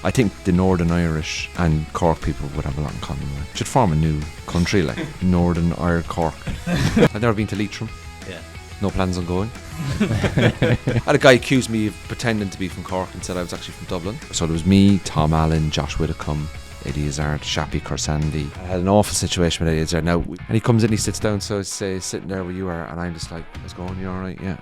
I think the Northern Irish and Cork people would have a lot in common. Should form a new country like Northern Irish Cork. I've never been to Leitrim. Yeah. No plans on going. I had a guy accuse me of pretending to be from Cork and said I was actually from Dublin. So there was me, Tom Allen, Josh Widdicombe, Eddie Izzard, Shappy Corsandi. I had an awful situation with Eddie Izzard now. And he comes in, he sits down, so I say, sitting there where you are, and I'm just like, how's it going? You alright? Yeah.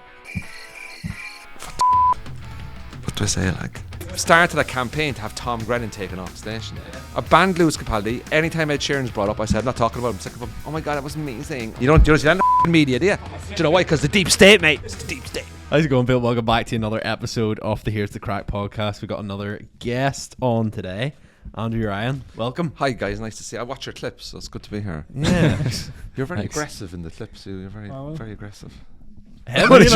What do I say? Like, started a campaign to have Tom Grennan taken off station. A banned Lewis Capaldi. Anytime Ed Sheeran's brought up, I said, I'm not talking about him. I'm sick of him. Oh my god, that was amazing. You don't see that in the media, do you? Do you know why? Because the deep state, mate. It's the deep state. How's it going, Bill? Welcome back to another episode of the Here's the Crack podcast. We've got another guest on today. Andrew Ryan, welcome. Hi guys, nice to see you. I watch your clips, so it's good to be here. Yeah. You're very aggressive in the clips, you're very aggressive. I'm only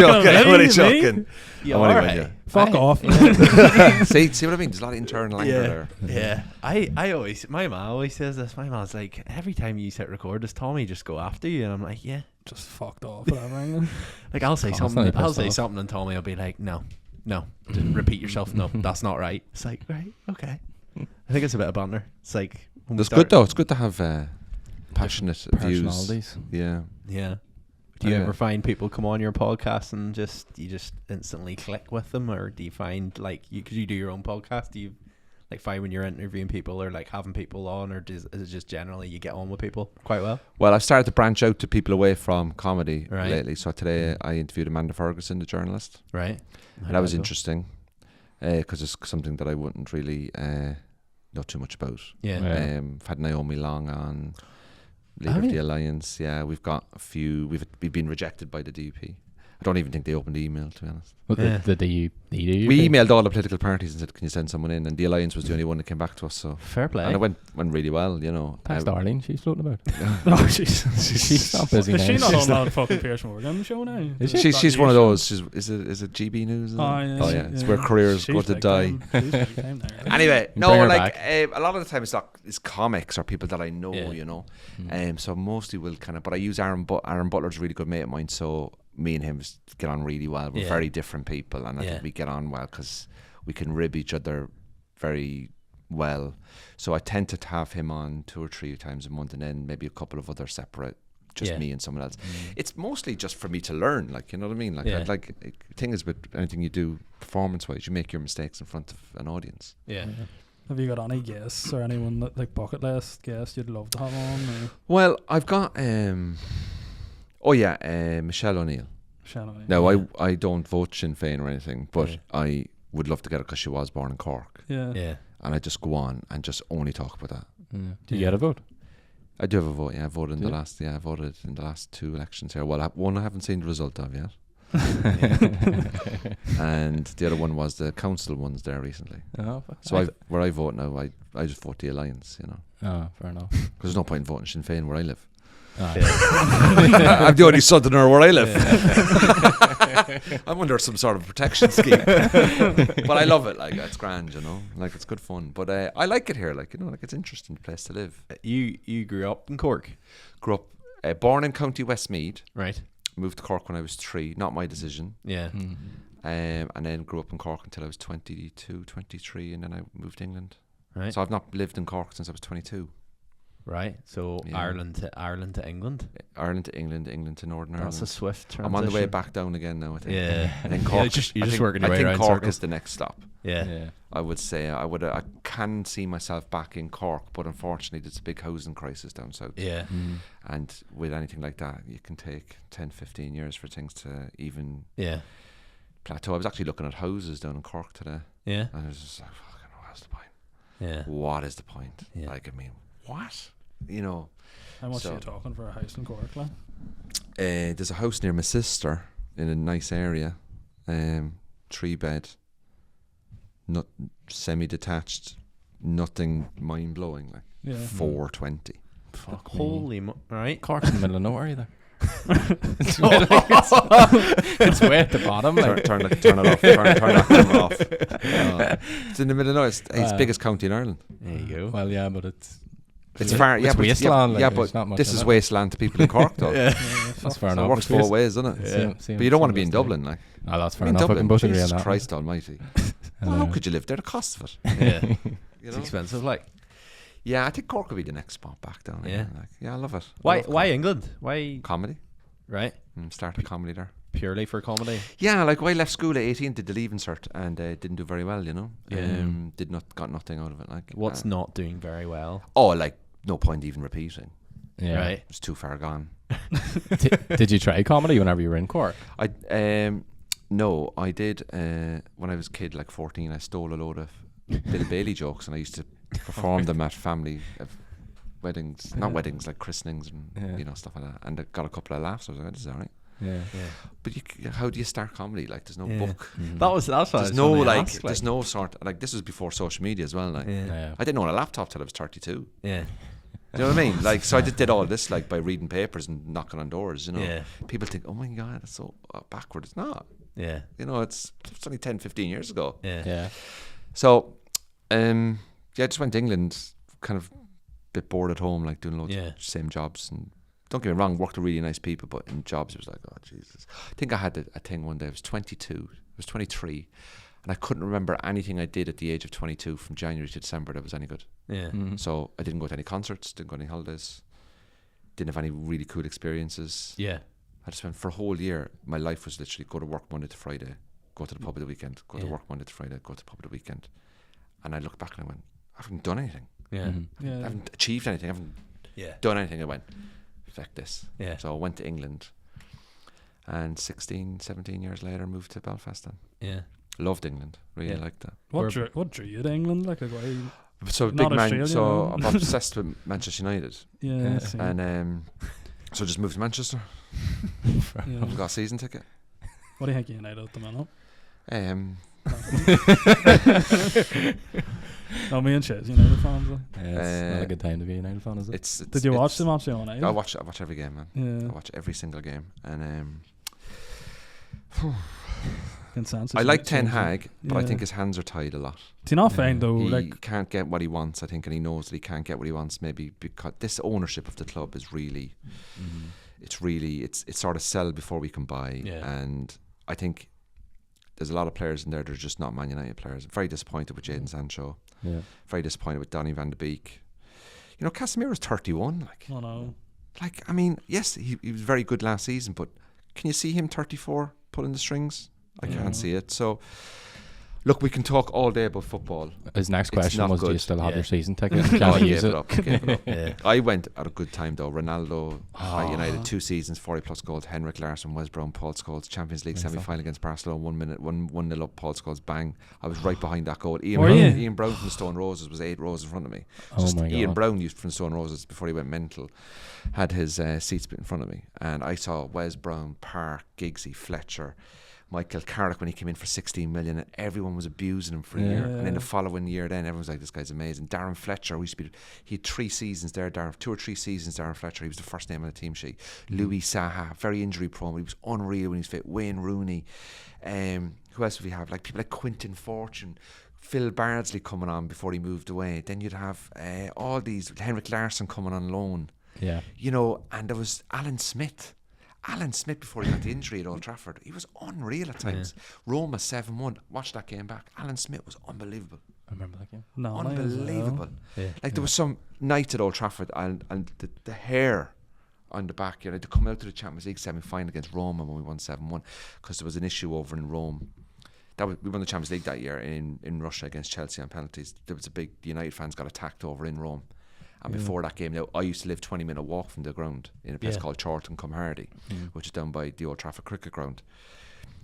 joking. You are. Fuck off. See what I mean? There's a lot of internal anger there. Yeah. I always, my mom always says this. My mom's like, every time you hit record, does Tommy just go after you? And I'm like, yeah. Just fucked off. Whatever. Like I'll say something, and Tommy will be like, no, just repeat yourself. No, that's not right. It's like, right, okay. I think it's a bit of banter. It's like, it's good though. It's good to have passionate views. Personalities. Yeah. Do you ever find people come on your podcast and you just instantly click with them, or do you find like because you do your own podcast, do you like find when you're interviewing people or like having people on, or is it just generally you get on with people quite well? Well, I've started to branch out to people away from comedy Right. lately. So today I interviewed Amanda Ferguson, the journalist, Right. and that was interesting because it's something that I wouldn't really know too much about. Yeah. I've had Naomi Long on. Leader of the Alliance, yeah. We've got a few. We've been rejected by the DUP. I don't even think they opened the email, to be honest. Well, the DUP? We emailed all the political parties and said, "Can you send someone in?" And the Alliance was the only one that came back to us. So Fair play. and it went really well, you know. Thanks, Darlene. She's floating about. No, she's She's not busy. Is she now. not on that fucking Piers Morgan show now? Is she? She's one of those. Is it GB News? Oh yeah. It's where careers go to die. Anyway, Bring no, her like a lot of the time it's comics or people that I know, Yeah. you know. So mostly will kind of. But I use Aaron Butler's a really good mate of mine, so me and him get on really well. We're very different people, and I think we get on well because we can rib each other very well. So I tend to have him on 2 or 3 times a month, and then maybe a couple of other separate, just me and someone else. It's mostly just for me to learn, like, you know what I mean? Like, the thing is with anything you do performance-wise, you make your mistakes in front of an audience. Yeah. Have you got any guests or anyone that, like bucket list guests you'd love to have on? Or? Well, I've got Michelle O'Neill. No, I don't vote Sinn Féin or anything, but I would love to get her because she was born in Cork. Yeah. And I just go on and just only talk about that. Do you get a vote? I do have a vote. Yeah, I voted in the last. Yeah, I voted in the last 2 elections here. Well, one I haven't seen the result of yet. And the other one was the council ones there recently. Oh, so where I vote now, I just vote the Alliance, you know. Oh, fair enough. Because there's no point in voting Sinn Féin where I live. Ah. I'm the only southerner where I live. I'm under some sort of protection scheme. But I love it. Like, it's grand, you know. Like, it's good fun. But I like it here. Like, you know, like it's an interesting place to live. You grew up in Cork? Grew up, born in County Westmeath. Right. Moved to Cork when I was 3. Not my decision. Yeah. And then grew up in Cork until I was 22, 23, and then I moved to England. Right. So I've not lived in Cork since I was 22. Right. So Ireland to England. Ireland to England, England to Northern Ireland. That's a swift transition. I'm on the way back down again now, I think. Yeah. And then Cork. You're just working your way around. I think Cork circles. is the next stop. Yeah. I would say I can see myself back in Cork, but unfortunately there's a big housing crisis down south. Yeah. And with anything like that, you can take 10, 15 years for things to even plateau. I was actually looking at houses down in Cork today. Yeah. And I was just like, fucking, what's the point? Yeah. What is the point? Yeah. Like, I mean, what? You know. How much are you talking for a house in Cork, like? There's a house near my sister in a nice area, 3-bed, not semi-detached, nothing mind-blowing, like 420. Fuck, holy right. Cork's in the middle of nowhere either. It's way at the bottom. Like. Turn it off. Turn that camera off. It's in the middle of nowhere. It's the biggest county in Ireland. There you go. Well, yeah, but it's far. It's wasteland. But this is wasteland to people in Cork, though. That's fair enough. It works both ways, doesn't it? Same, but you don't want to be in Dublin, like. Oh, that's fair enough. I can both agree on that. Jesus Christ Almighty! How could you live there? The cost of it. Yeah. You It's know? expensive, like. Yeah, I think Cork would be the next spot back down. Yeah. I love it. Why England? Why? Comedy? Right. Started comedy there. Purely for comedy. Yeah, like I left school at 18, did the leaving cert, and didn't do very well. Yeah. Got nothing out of it. Like What's not doing very well? like no point even repeating. Yeah. Right. It's too far gone. Did you try comedy whenever you were in Cork? No, I did when I was a kid, like 14. I stole a load of Bill Bailey jokes, and I used to perform them at family weddings, not weddings, like christenings and stuff like that. And I got a couple of laughs. I was like, "This is alright." Yeah. But how do you start comedy? Like, there's no book. Mm-hmm. That's what There's no like. There's no sort. Like, this was before social media as well. Like, Yeah. I didn't own a laptop till I was 32. Yeah. You know what I mean? Like, so I did all this like by reading papers and knocking on doors. Yeah. People think, "Oh my god, that's so backward." It's not. Yeah. It's only 10, 15 years ago. Yeah. So, I just went to England, kind of a bit bored at home, like doing loads of same jobs. And don't get me wrong, worked with really nice people, but in jobs it was like, oh Jesus. I think I had a thing one day. I was 22. I was 23, and I couldn't remember anything I did at the age of 22 from January to December that was any good. Yeah. Mm-hmm. So I didn't go to any concerts, didn't go to any holidays, didn't have any really cool experiences. Yeah. I just went for a whole year. My life was literally go to work Monday to Friday, go to the pub at the weekend, go to work Monday to Friday, go to the pub at the weekend. And I looked back and I went, I haven't done anything. Yeah. Mm-hmm. I haven't achieved anything. I haven't done anything. I went, fuck this. Yeah. So I went to England, and 16, 17 years later moved to Belfast then. Yeah. Loved England. Really liked that. What drew you to England? Like why? So Not big man. Australia, So no. I'm obsessed with Manchester United, Yeah. and so just moved to Manchester. Haven't got a season ticket. What do you think of United at the minute? No, me and Chez, United fans. Like. It's not a good time to be a United fan, is it? Did you watch the match the other night? I watch every game, man. Yeah. I watch every single game, and Consensus. I like Ten Hag, but I Yeah. think his hands are tied a lot. Do you not find though, He like can't get what he wants, I think, and he knows that he can't get what he wants. Maybe because this ownership of the club is really, it's sort of sell before we can buy, and I think there's a lot of players in there that are just not Man United players. I'm very disappointed with Jadon Sancho. Yeah. Very disappointed with Donny van de Beek. Casemiro's 31. Like, I know. Like, I mean, yes, he was very good last season, but can you see him 34 pulling the strings? I can't see it. So, look, we can talk all day about football. His next It's question not was, do you good. still have your season ticket? I Can you gave use it it? up. Gave it up. Yeah. I went at a good time though. Ronaldo at United, 2 seasons, 40 plus goals. Henrik Larsson, Wes Brown, Paul Scholes, Champions League semi-final against Barcelona. 1-0 up. Paul Scholes, bang! I was right behind that goal. Ian Brown from Stone Roses was 8 rows in front of me. Oh my God. Ian Brown used from Stone Roses before he went mental. Had his seat split in front of me, and I saw Wes Brown, Park, Giggsy, Fletcher, Michael Carrick when he came in for 16 million, and everyone was abusing him for a year. And then the following year, everyone was like, "This guy's amazing." Darren Fletcher, he had 3 seasons there. 2 or 3 seasons. Darren Fletcher, he was the first name on the team sheet. Louis Saha, very injury prone, but he was unreal when he was fit. Wayne Rooney, who else would we have? Like people like Quinton Fortune, Phil Bardsley coming on before he moved away. Then you'd have all these Henrik Larsson coming on loan. Yeah. And there was Alan Smith before he got the injury at Old Trafford. He was unreal at times. Roma 7-1. Watch that game back. Alan Smith was unbelievable. I remember that game. No, Unbelievable. Yeah. Like there was some night at Old Trafford and the hair on the back, to come out to the Champions League semi-final against Roma when we won 7-1, because there was an issue over in Rome. We won the Champions League that year in Russia against Chelsea on penalties. There was the United fans got attacked over in Rome. And before that game, I used to live 20-minute walk from the ground in a place called Chorlton-cum-Hardy, which is down by the Old Trafford cricket ground.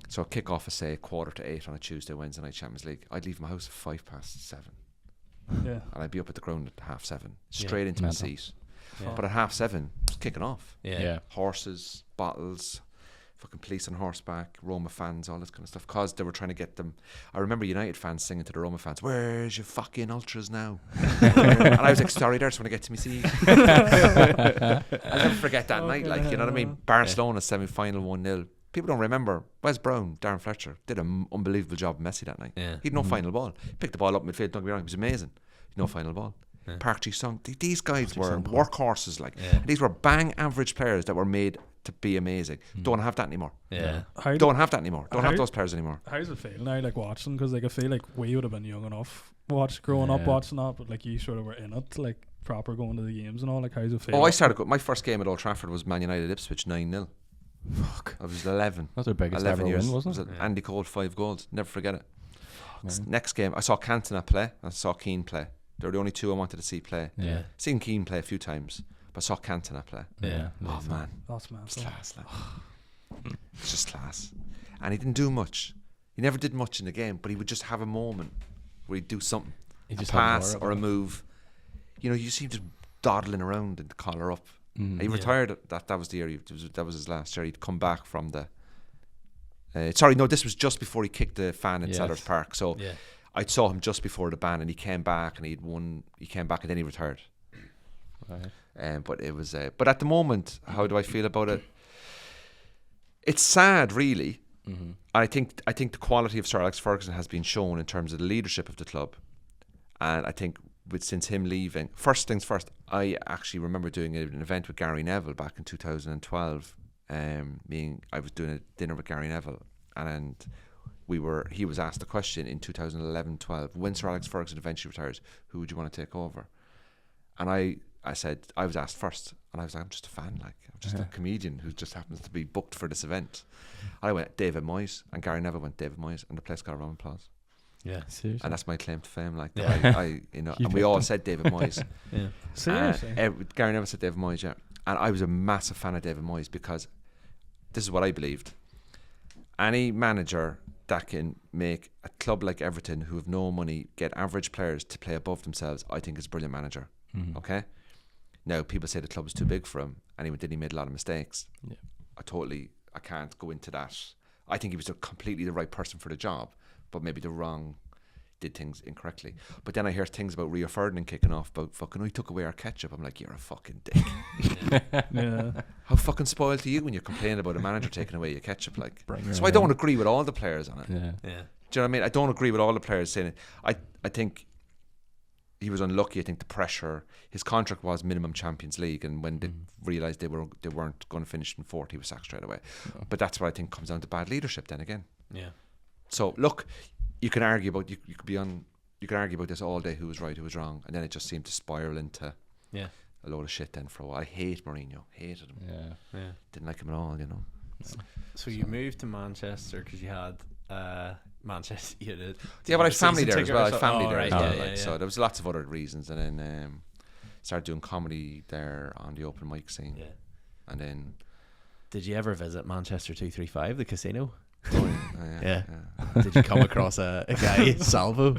So I'd kick off at, say, 7:45 on a Tuesday, Wednesday night Champions League. I'd leave my house at 7:05. Yeah. And I'd be up at the ground at 7:30, straight into my Mental. seat. Yeah. But at 7:30, it's kicking off. Yeah. Horses, bottles, fucking police on horseback, Roma fans, all this kind of stuff, because they were trying to get them. I remember United fans singing to the Roma fans, "Where's your fucking ultras now?" And I was like, "Sorry, there, just want to get to me seat." I'll never forget that night, like, you know what I mean? Barcelona semi-final 1-0. People don't remember Wes Brown, Darren Fletcher did an unbelievable job of Messi that night. Yeah. He had no final ball. He picked the ball up midfield, don't get me wrong, he was amazing. No final ball. Park Ji-sung. These guys were workhorses. And these were bang average players that were made to be amazing. Don't have that anymore. Don't have that anymore. Don't have those players anymore. How does it feel now, like watching? Because like I feel like we would have been young enough growing up watching that, but like you sort of were in it, like proper going to the games and all. Like how does it feel? Oh, I started. My first game at Old Trafford was Man United Ipswich 9-0. Fuck. I was 11. That's their biggest 11 ever years. win, wasn't it? Andy Cole 5 goals. Never forget it. Next game, I saw Cantona play. I saw Keane play. They were the only two I wanted to see play. Yeah. Seen Keane play a few times, but I saw Cantona play. Yeah. Oh man, That's mad. it's class. Like. It's just class. And he didn't do much. He never did much in the game, but he would just have a moment where he'd do something, He a just pass or a move. You know, you see him just dawdling around and collar up. He retired. That was the year. That was his last year. He'd come back from the. This was just before he kicked the fan at Sellers Park. So I saw him just before the ban, and he came back and he'd won. He came back and then he retired. Right. But it was. But at the moment, how do I feel about it? It's sad, really. Mm-hmm. I think the quality of Sir Alex Ferguson has been shown in terms of the leadership of the club, and I think since him leaving, first things first, I actually remember doing an event with Gary Neville back in 2012. I was doing a dinner with Gary Neville, and he was asked the question in 2011-12, when Sir Alex Ferguson eventually retires, who would you want to take over? And I said, I was asked first, and I was like, I'm just a fan, like I'm just a comedian who just happens to be booked for this event. And I went David Moyes, and Gary Neville went David Moyes, and the place got a round of applause. Yeah, seriously. And that's my claim to fame. Like I and we all said David Moyes. Seriously. Gary Neville said David Moyes, and I was a massive fan of David Moyes because this is what I believed. Any manager that can make a club like Everton, who have no money, get average players to play above themselves, I think is a brilliant manager. Mm-hmm. Okay. Now people say the club was too big for him, and he made a lot of mistakes. Yeah. I can't go into that. I think he was completely the right person for the job, but maybe did things incorrectly. But then I hear things about Rio Ferdinand kicking off about fucking, he took away our ketchup. I'm like, you're a fucking dick. How fucking spoiled are you when you're complaining about a manager taking away your ketchup? Like, so I don't agree with all the players on it. Yeah. Do you know what I mean? I don't agree with all the players saying it. I think he was unlucky. I think the pressure, his contract was minimum Champions League, and when they realised they weren't going to finish in fourth, he was sacked straight away. Oh. But that's what I think comes down to bad leadership then again. Yeah. So look, you can argue about you can argue about this all day, who was right, who was wrong, and then it just seemed to spiral into a load of shit then for a while. I hate Mourinho, hated him. Yeah. Didn't like him at all, you know. So you moved to Manchester because you had Manchester. But I had family there as well. I had family there as well. So there was lots of other reasons, and then started doing comedy there on the open mic scene. Yeah. And then, did you ever visit Manchester 235, the casino? Yeah. Did you come across a guy, Salvo?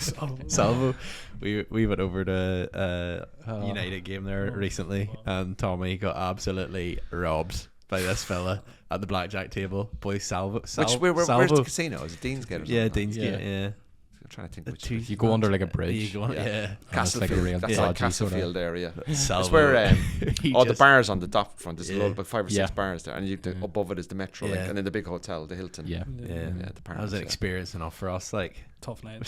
We went over to United game there recently, and Tommy got absolutely robbed by this fella at the blackjack table. Boy, Salvo. Where's the casino? Is it Deansgate or something? Yeah, Deansgate, yeah. I'm trying to think you go under like a bridge. Castlefield. That's like Castlefield area. That's where all the bars on the dock front. There's about 5 or 6 bars there, and above it is the Metro, and then the big hotel, the Hilton. That was an experience enough for us. Like tough night.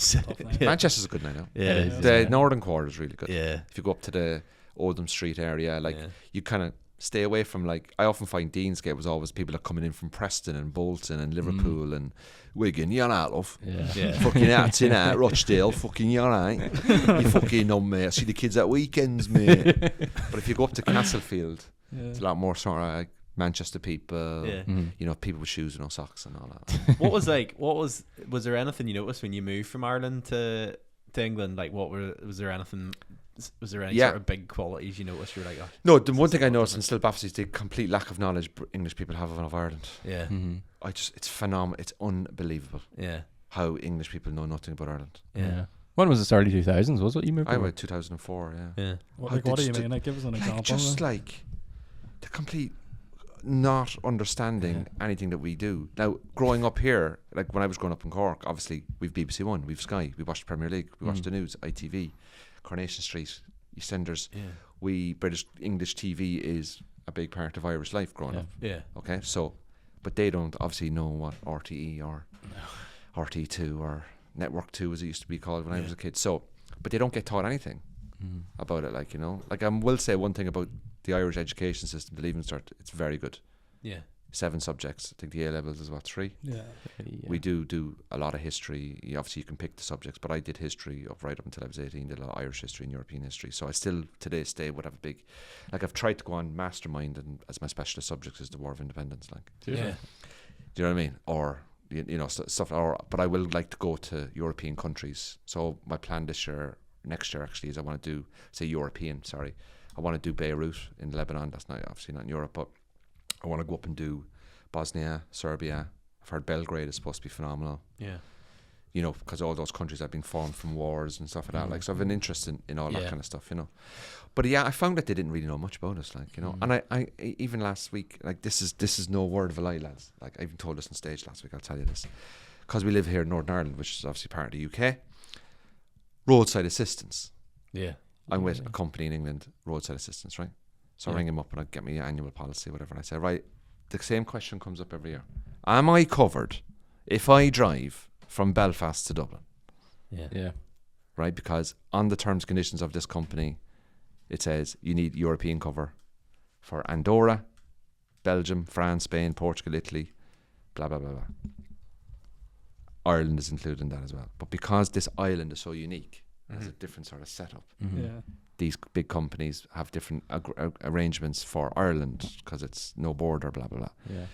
Manchester's a good night now. Yeah, the northern quarter is really good. Yeah, if you go up to the Oldham Street area, you kind of stay away from, like, I often find Deansgate was always people that coming in from Preston and Bolton and Liverpool and Wigan. You're not, love. Fucking that's in at Rochdale. Fucking you're right. You fucking know, mate. I see the kids at weekends, mate. But if you go up to Castlefield, it's a lot more sort of like Manchester people. You know, people with shoes and no socks and all that. Was there anything you noticed when you moved from Ireland to England? Like, was there anything? Was there any sort of big qualities you noticed? You're like, no. The one thing I noticed in still Baffs is the complete lack of knowledge English people have of Ireland. Yeah. It's phenomenal. It's unbelievable. Yeah. How English people know nothing about Ireland. Yeah. When was it? Early 2000s? Was it you moved? I went 2004. Yeah. What do you mean? Like, give us an example. Just like the complete not understanding anything that we do. Now, growing up here, like when I was growing up in Cork, obviously we've BBC One, we've Sky, we watched the Premier League, we watched the news, ITV. Coronation Street, EastEnders. We English TV is a big part of Irish life growing up. Yeah. Okay, so, but they don't obviously know what RTE or RT2 or Network 2 as it used to be called when I was a kid. So, but they don't get taught anything. about it. Like, you know, like I will say one thing about the Irish education system, the Leaving Cert, it's very good. Yeah. 7 subjects. I think the A levels is what, 3. Yeah. We do a lot of history. Obviously, you can pick the subjects, but I did history right up until I was 18. Did a lot of Irish history and European history. So I still to this day would have a big, like I've tried to go on mastermind, and as my specialist subjects is the War of Independence. Like, Yeah. do you know what I mean? Or you know stuff. Or but I will like to go to European countries. So my plan next year actually is I want to do European. Sorry, I want to do Beirut in Lebanon. That's not obviously not in Europe, but I want to go up and do Bosnia, Serbia. I've heard Belgrade is supposed to be phenomenal. Yeah. You know, because all those countries have been formed from wars and stuff like that. Like, so I've been interested in all that kind of stuff, you know. But yeah, I found that they didn't really know much about us, like, you know. And I even last week, like, this is no word of a lie, lads. Like, I even told this on stage last week, I'll tell you this. Because we live here in Northern Ireland, which is obviously part of the UK. Roadside assistance. Yeah. I'm with a company in England, roadside assistance, right? So I ring him up and I get me annual policy, whatever. And I say, right, the same question comes up every year. Am I covered if I drive from Belfast to Dublin? Yeah. Right? Because on the terms and conditions of this company, it says you need European cover for Andorra, Belgium, France, Spain, Portugal, Italy, blah, blah, blah, blah. Ireland is included in that as well. But because this island is so unique, has a different sort of setup. These big companies have different arrangements for Ireland because it's no border, blah, blah, blah. Yeah.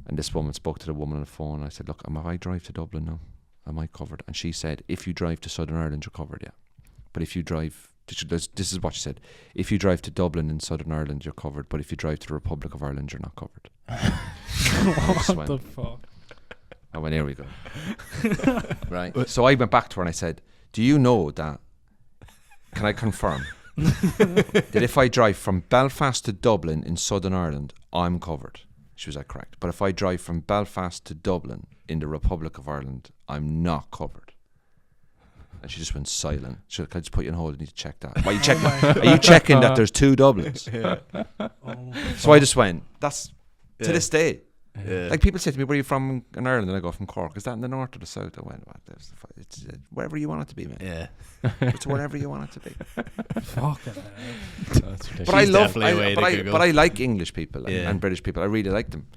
And this woman spoke to the woman on the phone. And I said, look, if I drive to Dublin now, am I covered? And she said, if you drive to Southern Ireland, you're covered, yeah. But if you drive, this is what she said, if you drive to Dublin in Southern Ireland, you're covered. But if you drive to the Republic of Ireland, you're not covered. What the fuck? I went, here we go. Right. So I went back to her and I said, do you know that, can I confirm, that if I drive from Belfast to Dublin in Southern Ireland, I'm covered? She was like, correct. But if I drive from Belfast to Dublin in the Republic of Ireland, I'm not covered. And she just went silent. She said, can I just put you on hold? I need to check that. Why are you checking? Are you checking that there's 2 Dublins? So I just went, that's to this day. Like, people say to me, where are you from in Ireland? And I go, from Cork. Is that in the north or the south? I went, what? It's wherever you want it to be, man. Yeah. It's wherever you want it to be. Fucking hell. But I love, but I like English people and British people. I really like them.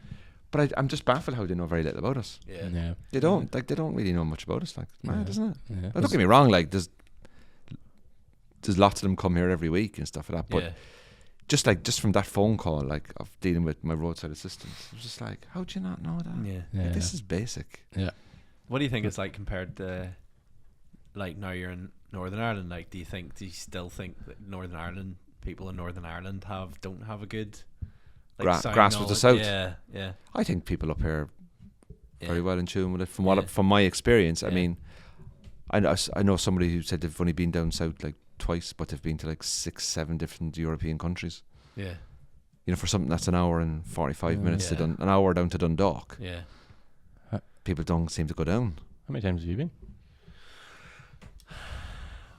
But I'm just baffled how they know very little about us. Yeah. They don't really know much about us. Like, it's mad, isn't it? Yeah. Now, don't get me wrong. Like, there's lots of them come here every week and stuff like that. But just from that phone call, like, of dealing with my roadside assistants, I was just like, how do you not know that? Yeah. Like, this is basic. Yeah. What do you think it's like compared to, like, now you're in Northern Ireland? Like, do you still think that Northern Ireland, people in Northern Ireland don't have a good, like, grasp of the South? Yeah. I think people up here very well in tune with it. From my experience, I mean, I know somebody who said they've only been down south like twice, but they've been to like 6-7 different European countries. Yeah. You know, for something that's an hour and 45 minutes to an hour down to Dundalk. Yeah. People don't seem to go down. How many times have you been?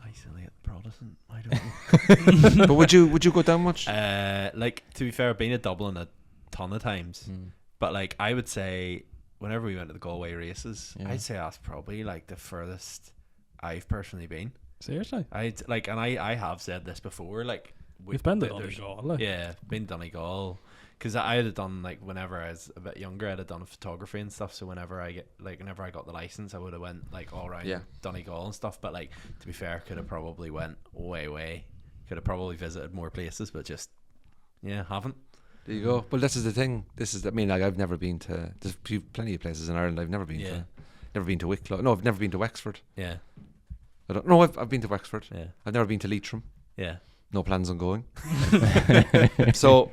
Isolate Protestant. I don't know. But would you go down much? Like, to be fair, I've been to Dublin a ton of times, but like, I would say whenever we went to the Galway races, I'd say that's probably like the furthest I've personally been. Seriously? I have said this before, like, we've been to Donegal, like. Yeah, been to Donegal, because I had done, like, whenever I was a bit younger, I'd have done photography and stuff. So whenever I got the license, I would have went like all around Donegal and stuff. But like, to be fair, could have probably went way. Could have probably visited more places, but just haven't. There you go. Well, this is the thing. Like, I've never been to. There's plenty of places in Ireland I've never been to. Never been to Wicklow. No, I've never been to Wexford. Yeah. I don't know. I've been to Wexford. Yeah. I've never been to Leitrim. Yeah. No plans on going. So,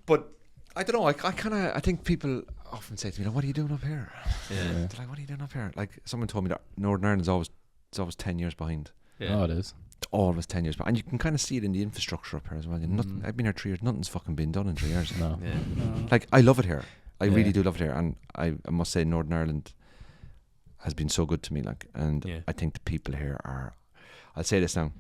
but I don't know. I think people often say to me, "What are you doing up here?" Yeah. They're like, "What are you doing up here?" Like, someone told me that Northern Ireland's always 10 years behind. Yeah. Oh, it is. It's always 10 years behind, and you can kind of see it in the infrastructure up here as well. I've been here 3 years. Nothing's fucking been done in 3 years. No. Yeah. Like, I love it here. I really do love it here, and I must say Northern Ireland has been so good to me. Like, and I think the people here are. I'll say this now.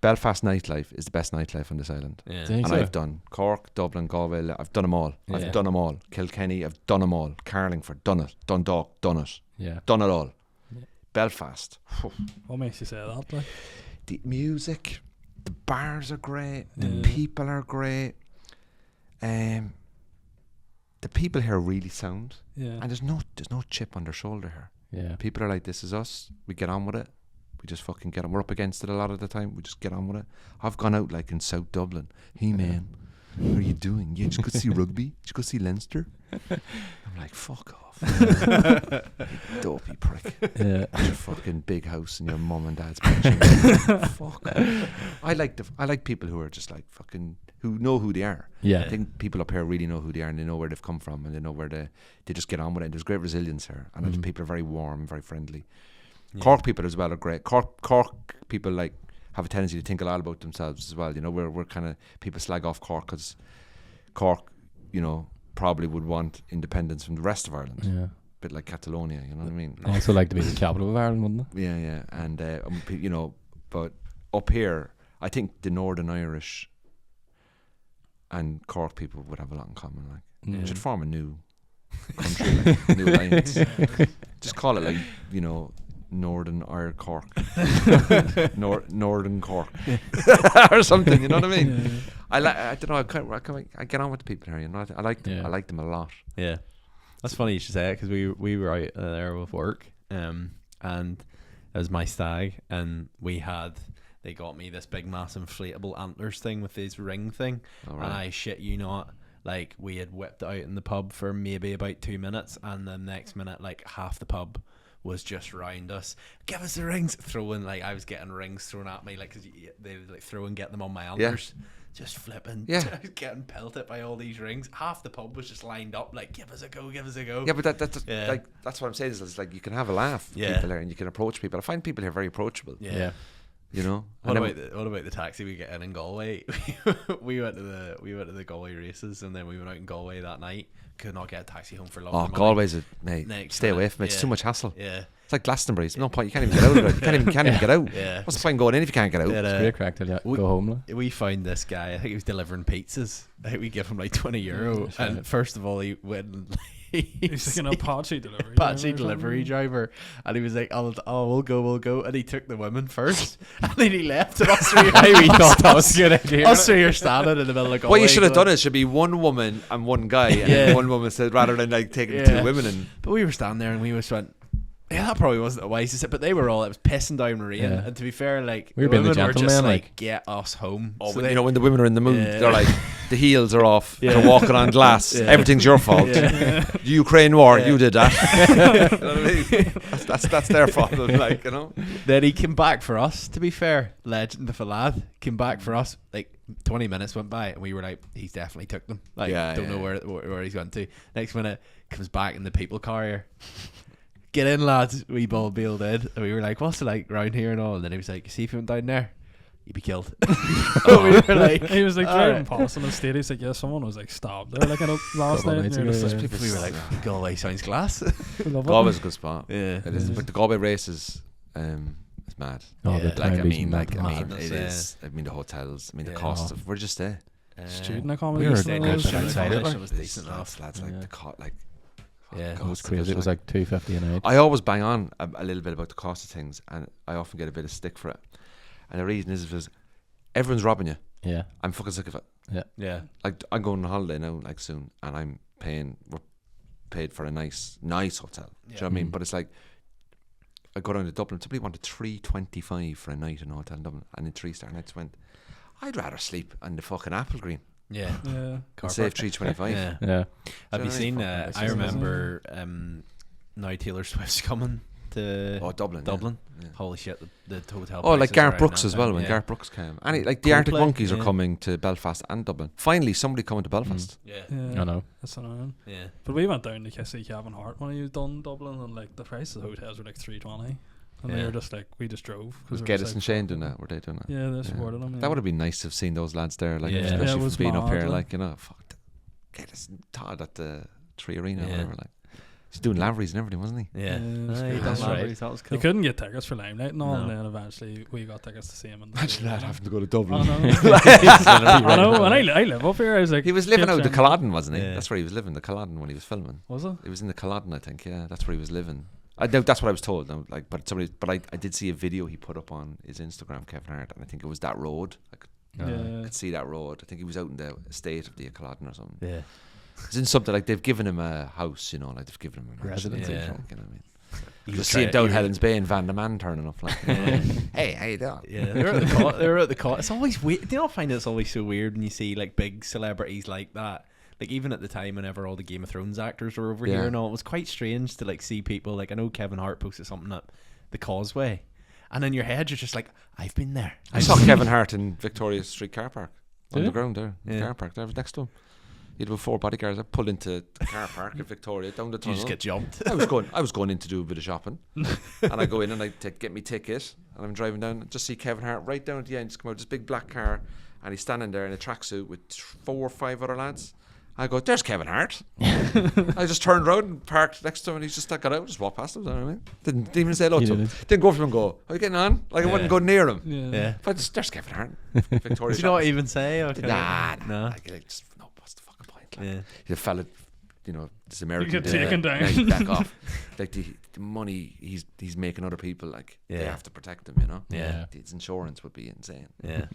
Belfast nightlife is the best nightlife on this island. Yeah. And I've done Cork, Dublin, Galway. I've done them all. I've done them all. Kilkenny, I've done them all. Carlingford, done it. Dundalk, done it. Yeah. Done it all. Yeah. Belfast. What makes you say that? Like? the music, the bars are great, the people are great. The people here are really sound, and there's no chip on their shoulder here. Yeah. People are like, this is us. We get on with it. We just fucking get on. We're up against it a lot of the time. We just get on with it. I've gone out like in South Dublin. Hey man, what are you doing? You just go see rugby? Did you go see Leinster? I'm like, fuck off. Dopey prick. Yeah. Your fucking big house and your mum and dad's pension. Fuck off. I like people who are just like fucking, who know who they are. Yeah. I think people up here really know who they are, and they know where they've come from, and they know where they just get on with it. And there's great resilience here, and I think people are very warm, very friendly. Yeah. Cork people as well are great. Cork people like have a tendency to think a lot about themselves as well. You know, we're kind of, people slag off Cork because Cork, you know, probably would want independence from the rest of Ireland. Yeah. A bit like Catalonia, you know what I mean? I also like to be the capital of Ireland, wouldn't it? Yeah, yeah. And, you know, but up here, I think the Northern Irish and Cork people would have a lot in common. Like, we should form a new country, like, new alliance. Just call it like, you know, Northern Irish Cork, Northern Cork, or something. You know what I mean? I don't know. I get on with the people here. You know, I like them. Yeah. I like them a lot. Yeah, that's funny you should say it, because we were out there with work, and it was my stag, and they got me this big massive inflatable antlers thing with this ring thing, and I shit you not, like, we had whipped it out in the pub for maybe about 2 minutes, and the next minute, like, half the pub was just round us. Give us the rings. Throwing, like, I was getting rings thrown at me, like, cause they would like throw and get them on my antlers. Yeah. Just flipping. Yeah. I was getting pelted by all these rings. Half the pub was just lined up, like, give us a go, give us a go. Yeah, but that's like, that's what I'm saying is like, you can have a laugh with people here, and you can approach people. I find people here very approachable. Yeah. You know. What about the taxi we get in Galway? we went to the Galway races, and then we went out in Galway that night. Could not get a taxi home for long. Oh, Galway's stay away from it. It's too much hassle. Yeah. It's like Glastonbury. It's no point. You can't even get out of it. You can't even get out. Yeah. What's the point going in if you can't get out? It's great crack to go home. We found this guy. I think he was delivering pizzas. I think we give him like €20. And first of all, he went. He's like an Apache delivery driver, and he was like, we'll go, and he took the women first, and then he left, and us three we thought that was a good idea. Us three are standing in the middle of Galway. What you should have done is should be one woman and one guy, and then one woman said, rather than like taking 2 women. But we were standing there, and we just went, yeah, that probably wasn't the wisest, but they were all, it was pissing down rain, and to be fair, like, we were being the gentlemen, just like, get us home. Oh, so you know, when the women are in the mood, they're like, the heels are off, they're walking on glass, everything's your fault. The Ukraine war, you did that. You know what I mean? That's their fault, like, you know. Then he came back for us, to be fair, legend of a lad, came back for us, like, 20 minutes went by, and we were like, he's definitely took them, like, don't know where he's gone to. Next minute, comes back in the people carrier. Get in, lads, we bald Beal did. And we were like, what's it like round here and all? And then he was like, you see if you went down there, you'd be killed. We were like, he was like driving past on the state. He's like, yeah, someone was like stabbed there, like, last night. We were like, Galway sounds class. Galway's a good spot. Yeah, it is. But the Galway race is mad. I mean, it is. I mean, the hotels. I mean, the cost of. We're just there. Student accommodation. Was decent enough. Lads, like the cost, like. Yeah, it was crazy. It was like $2.50 a night. I always bang on a little bit about the cost of things, and I often get a bit of stick for it. And the reason is because everyone's robbing you. Yeah, I'm fucking sick of it. Yeah. Like, I'm going on holiday now, like, soon, and we're paid for a nice hotel. Do you know what I mean? But it's like, I go down to Dublin. Somebody wanted $3.25 for a night in a hotel in Dublin, and in 3-star nights went, I'd rather sleep on the fucking Apple Green. Yeah. And save $3.25. Yeah. Have you seen? I remember now Taylor Swift's coming to Dublin. Yeah. Holy shit! The hotel. Oh, like Garth Brooks as well. When Garth Brooks came, and like the Arctic Monkeys are coming to Belfast and Dublin. Finally, somebody coming to Belfast. Yeah. I know. That's annoying. Yeah. But we went down to see Kevin Hart when he was done Dublin, and like the price of the hotels were like $3.20. And they were just like, we just drove. Was Geddes and Shane doing that? Were they doing that? Yeah, they supported them. Yeah. That would have been nice to have seen those lads there, like, especially was being up here, mad, like, you know, fuck, Geddes and Todd at the Tree Arena, or whatever, like. He's doing Laveries and everything, wasn't he? Yeah. That's right. That was cool. They couldn't get tickets for Limelight and all, and then eventually we got tickets to see him. Imagine that, having to go to Dublin. I know, when I live up here, I was like... He was living out the Culloden, wasn't he? That's where he was living, the Culloden, when he was filming. Was it? He was in the Culloden, I think, yeah. That's where he was living. That's what I was told. Like, but I did see a video he put up on his Instagram, Kevin Hart, and I think it was that road. I could see that road. I think he was out in the estate of the Culloden or something. Yeah. It's in something like they've given him a house, you know, like they've given him a Residency. you know what I mean? You see him down Helen's Bay and Van der Man turning up like, hey, how you doing? Yeah, they're at the cot. It's always weird. Do you not find it's always so weird when you see like big celebrities like that? Like even at the time whenever all the Game of Thrones actors were over here and all, it was quite strange to like see people like, I know Kevin Hart posted something up the Causeway, and in your head you're just like, I've been there. I saw Kevin Hart in Victoria Street car park on the ground there, car park there, next to him. He had about 4 bodyguards. I pulled into the car park at Victoria down the tunnel. You just get jumped. I was going in to do a bit of shopping, and I go in and I get me ticket, and I'm driving down. Just see Kevin Hart right down at the end. Just come out this big black car, and he's standing there in a tracksuit with 4 or 5 other lads. I go, there's Kevin Hart. I just turned around and parked next to him, and he's just got out, just walked past him. You know what I mean? Didn't even say hello to him. Didn't go up to him and go, how you getting on? Like I wouldn't go near him. Yeah. But there's Kevin Hart. Victoria. Did you not even say? Okay. Nah. Just, no, what's the fucking point? Like, the fella, you know, this American. You get taken down. Back off. Like the money he's making other people, like they have to protect him, you know. Yeah. His insurance would be insane. Yeah.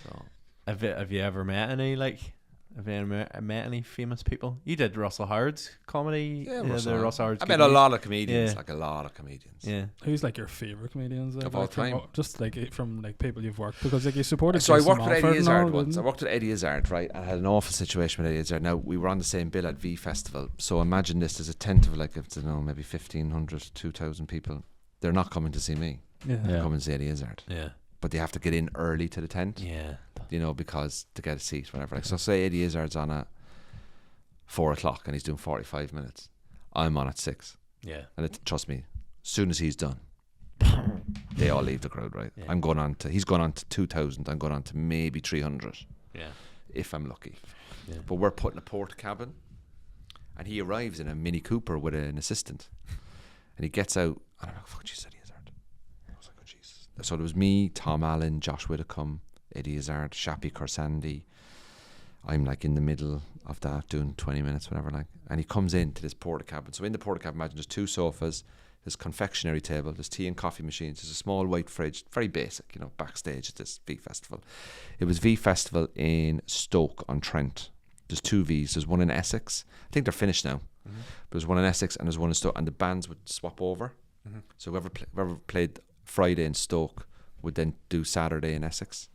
So Have you ever met any Have you ever met any famous people? You did Russell Howard's comedy. Yeah, Russell Howard's. I met a lot of comedians, like a lot of comedians. Yeah. Who's like your favorite comedians of all time? Just like from like people you've worked, because like you supported. So Jason I worked with Moffat Eddie Izzard all, once. I worked with Eddie Izzard, right? I had an awful situation with Eddie Izzard. Now we were on the same bill at V Festival. So imagine this: there's a tent of like, I don't know, maybe 1,500, 2,000 people. They're not coming to see me. They're coming to see Eddie Izzard. Yeah. But they have to get in early to the tent. Yeah. You know, because to get a seat, whatever. Like, so say Eddie Izzard's on at 4 o'clock and he's doing 45 minutes. I'm on at 6. Yeah. And trust me, as soon as he's done, they all leave the crowd, right? Yeah. He's going on to 2,000. I'm going on to maybe 300. Yeah. If I'm lucky. Yeah. But we're putting a port cabin, and he arrives in a Mini Cooper with an assistant, and he gets out, and I'm like, fuck, Jesus, Eddie Izzard. I was like, oh, Jesus. So there was me, Tom Allen, Josh Widdicombe, Eddie Izzard, Shappy Korsandi. I'm like in the middle of that doing 20 minutes, whatever, like, and he comes into this porta cabin. So in the porta cabin, imagine there's 2 sofas, there's a confectionery table, there's tea and coffee machines, there's a small white fridge, very basic, you know, backstage at this V Festival. It was V Festival in Stoke-on-Trent. There's 2 Vs. There's one in Essex. I think they're finished now. Mm-hmm. But there's one in Essex and there's one in Stoke, and the bands would swap over. Mm-hmm. So whoever played Friday in Stoke would then do Saturday in Essex.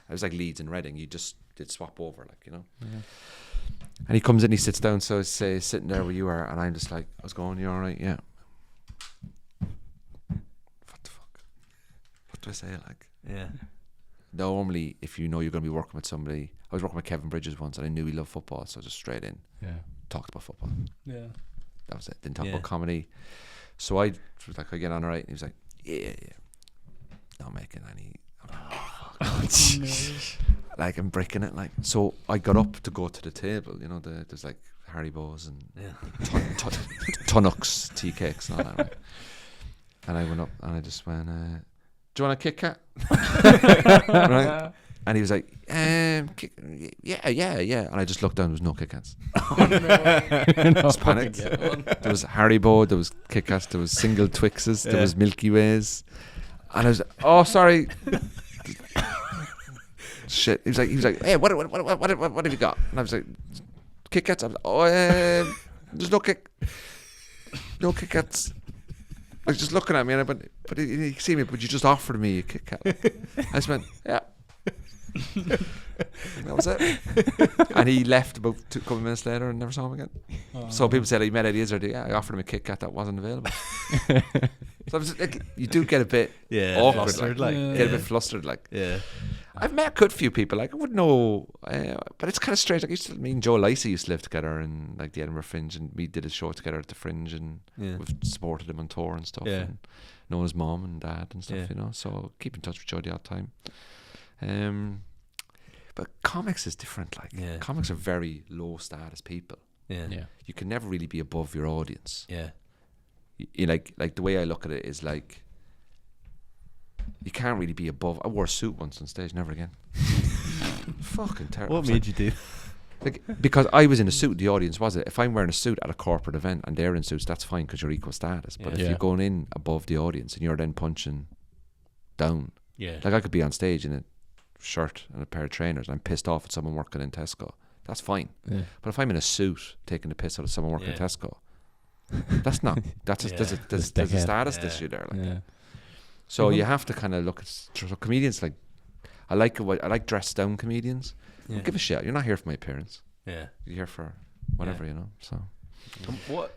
It was like Leeds and Reading. You just did swap over, like, you know. Yeah. And he comes in, he sits down, so say sitting there where you are, and I'm just like, I was going, you all right? Yeah. What the fuck? What do I say? Like, yeah. Normally, if you know you're going to be working with somebody, I was working with Kevin Bridges once, and I knew he loved football, so just straight in, talked about football. Yeah. That was it. Didn't talk about comedy. So I was like, I get on all right, and he was like, yeah. Not making any. Like, I'm breaking it, like. So I got up to go to the table, you know, there's like Haribo's and Tunnocks, tea cakes and all that, right? And I went up and I just went, do you want a KitKat? Right? And he was like, yeah. And I just looked down, there was no KitKats. I just panicked. There was Haribo, there was KitKats, there was single Twixes, there was Milky Ways. And I was like, oh, sorry. Shit. He was like, hey, what have you got? And I was like, KitKats. I was like, oh, there's no KitKats. I was just looking at me, and I went, but he see me, but you just offered me a KitKat. I just went, yeah. That was it. And he left about a couple of minutes later and never saw him again. So people said he met Eddie Izzard. Yeah, I offered him a KitKat that wasn't available. So I was like, you do get a bit awkward, flustered, get a bit flustered, like. Yeah. I've met a good few people, like I wouldn't know, but it's kind of strange. Like me and Joe Lacey used to live together in like the Edinburgh Fringe, and we did a show together at the Fringe, and we've supported him on tour and stuff, and known his mom and dad and stuff, you know. So keep in touch with Joe the odd time. But comics is different. Like comics are very low status people. Yeah. You can never really be above your audience. Yeah. You like the way I look at it is like, you can't really be above. I wore a suit once on stage, never again. Fucking terrible. What made you do? Like, because I was in a suit, the audience was it. If I'm wearing a suit at a corporate event and they're in suits, that's fine because you're equal status. But if you're going in above the audience and you're then punching down, like I could be on stage in a shirt and a pair of trainers and I'm pissed off at someone working in Tesco, that's fine. But if I'm in a suit taking the piss out of someone working in Tesco, that's not, there's a status issue there. Like. So you have to kind of look at so comedians. Like, I like dressed down comedians. Don't give a shit. You're not here for my appearance. You're here for whatever, you know. So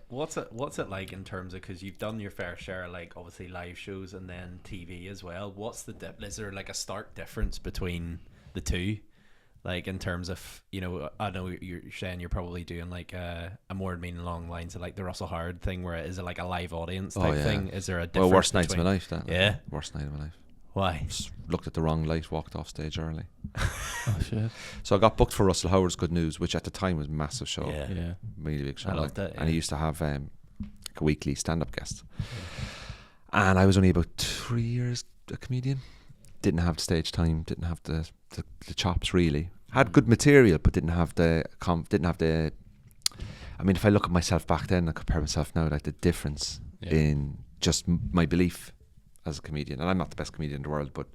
what's it like in terms of, because you've done your fair share, like obviously live shows and then TV as well. What's the is there like a stark difference between the two? Like in terms of, you know, I know you're saying you're probably doing like a more meaning along lines of like the Russell Howard thing, where is it like a live audience type thing? Is there a difference? Well, worst nights of my life. Worst night of my life. Why? Just looked at the wrong light, walked off stage early. Oh shit! So I got booked for Russell Howard's Good News, which at the time was a massive show. Really big show. I loved it. And he used to have like a weekly stand-up guest. And I was only about 3 years a comedian. Didn't have the stage time. Didn't have the chops really. Had good material, but didn't have the. I mean, if I look at myself back then, I compare myself now, like the difference in just my belief as a comedian. And I'm not the best comedian in the world, but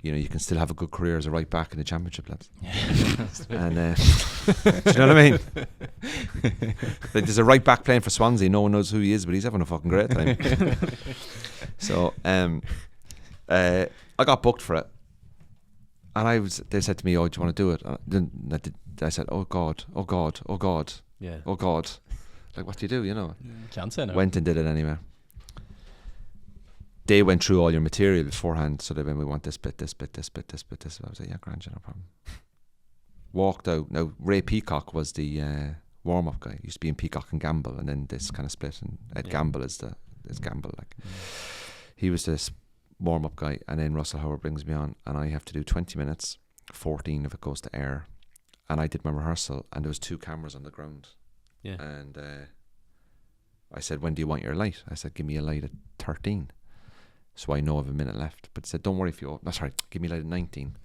you know, you can still have a good career as a right back in the championship, lads. And do you know what I mean? Like, there's a right back playing for Swansea. No one knows who he is, but he's having a fucking great time. So I got booked for it. And they said to me, "Oh, do you want to do it?" And I said, "Oh God, oh God, oh God, oh God." Like, what do you do, you know? Can't say no. Went and did it anyway. They went through all your material beforehand, so they went, "We want this bit, this bit, this bit, this bit, this bit." I was like, "Yeah, grand, no problem." Walked out. Now, Ray Peacock was the warm-up guy. He used to be in Peacock and Gamble, and then this kind of split, and Ed Gamble is Gamble. Like, he was this warm-up guy, and then Russell Howard brings me on, and I have to do 20 minutes, 14 if it goes to air. And I did my rehearsal, and there was 2 cameras on the ground. And I said, "When do you want your light?" I said, "Give me a light at 13. So I know I have a minute left." But they said, "Don't worry if you... No, sorry, give me a light at 19.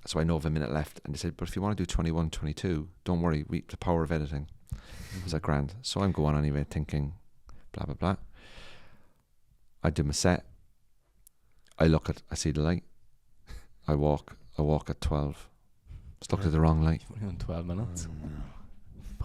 So I know I have a minute left." And they said, "But if you want to do 21, 22, don't worry, the power of editing." I was like, grand. So I'm going anyway, thinking, blah, blah, blah. I do my set. I see the light. I walk at 12. Just looked at the wrong light. 12 minutes.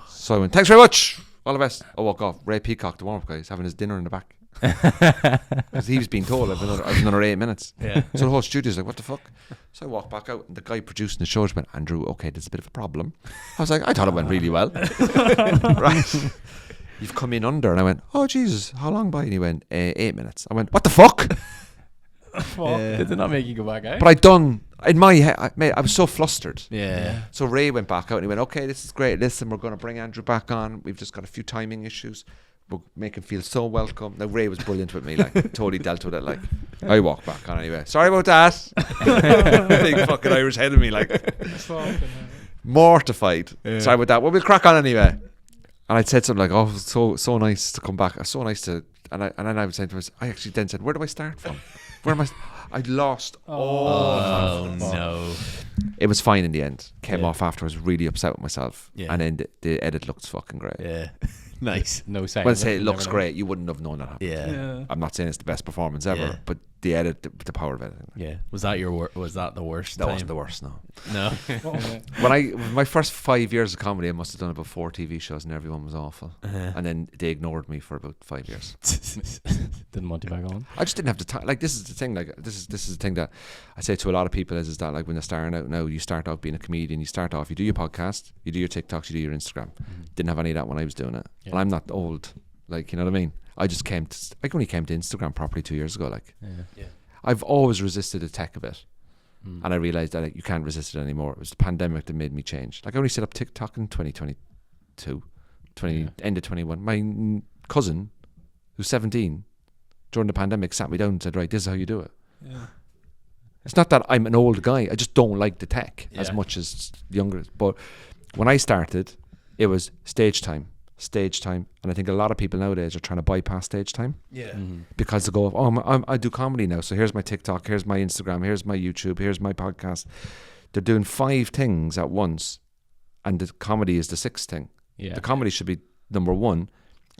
So I went, "Thanks very much. All the best." I walk off. Ray Peacock, the warm-up guy, is having his dinner in the back. Because he was being told I've another 8 minutes. So the whole studio's like, "What the fuck?" So I walk back out, and the guy producing the show went, "Andrew, okay, there's a bit of a problem." I was like, "I thought it went really well." Right. "You've come in under." And I went, "Oh Jesus, how long by?" And he went, 8 minutes. I went, "What the fuck?" Did they not make you go back out? But I'd done in my head. I was so flustered. Yeah. So Ray went back out and he went, "Okay, this is great. Listen, we're going to bring Andrew back on. We've just got a few timing issues. We'll make him feel so welcome." Now Ray was brilliant with me, like totally dealt with it. Like, I walked back on anyway. "Sorry about that." Big fucking Irish head of me, like mortified. "Sorry about that. Well, we'll crack on anyway." And I'd said something like, "Oh, so nice to come back. So nice to." And then I was saying to myself, I actually then said, "Where do I start from? Where am I?" I'd lost all. Oh no! It was fine in the end. Came off after. I was really upset with myself. And then the edit looked fucking great. Nice. No sign. When I say it looks great, you wouldn't have known that happened. I'm not saying it's the best performance ever, but the edit, the power of editing. Was that the worst? That wasn't the worst. No. When my first 5 years of comedy, I must have done about 4 TV shows, and everyone was awful. And then they ignored me for about 5 years. Didn't want you back on. I just didn't have the time. Like, this is the thing. Like, this is the thing that I say to a lot of people is that, like, when they're starting out now, you start out being a comedian. You start off, you do your podcast, you do your TikToks, you do your Instagram. Didn't have any of that when I was doing it. And I'm not old. Like, you know what I mean? I only came to Instagram properly 2 years ago. Like, I've always resisted the tech a bit. And I realised that, like, you can't resist it anymore. It was the pandemic that made me change. Like, I only set up TikTok in 2022, end of 21. My cousin, who's 17, during the pandemic, sat me down and said, "Right, this is how you do it." It's not that I'm an old guy. I just don't like the tech as much as younger. But when I started, it was stage time. And I think a lot of people nowadays are trying to bypass stage time. Because they go, "Oh, I do comedy now, so here's my TikTok, here's my Instagram, here's my YouTube, here's my podcast." They're doing 5 things at once, and the comedy is the sixth thing. Yeah. The comedy should be number one,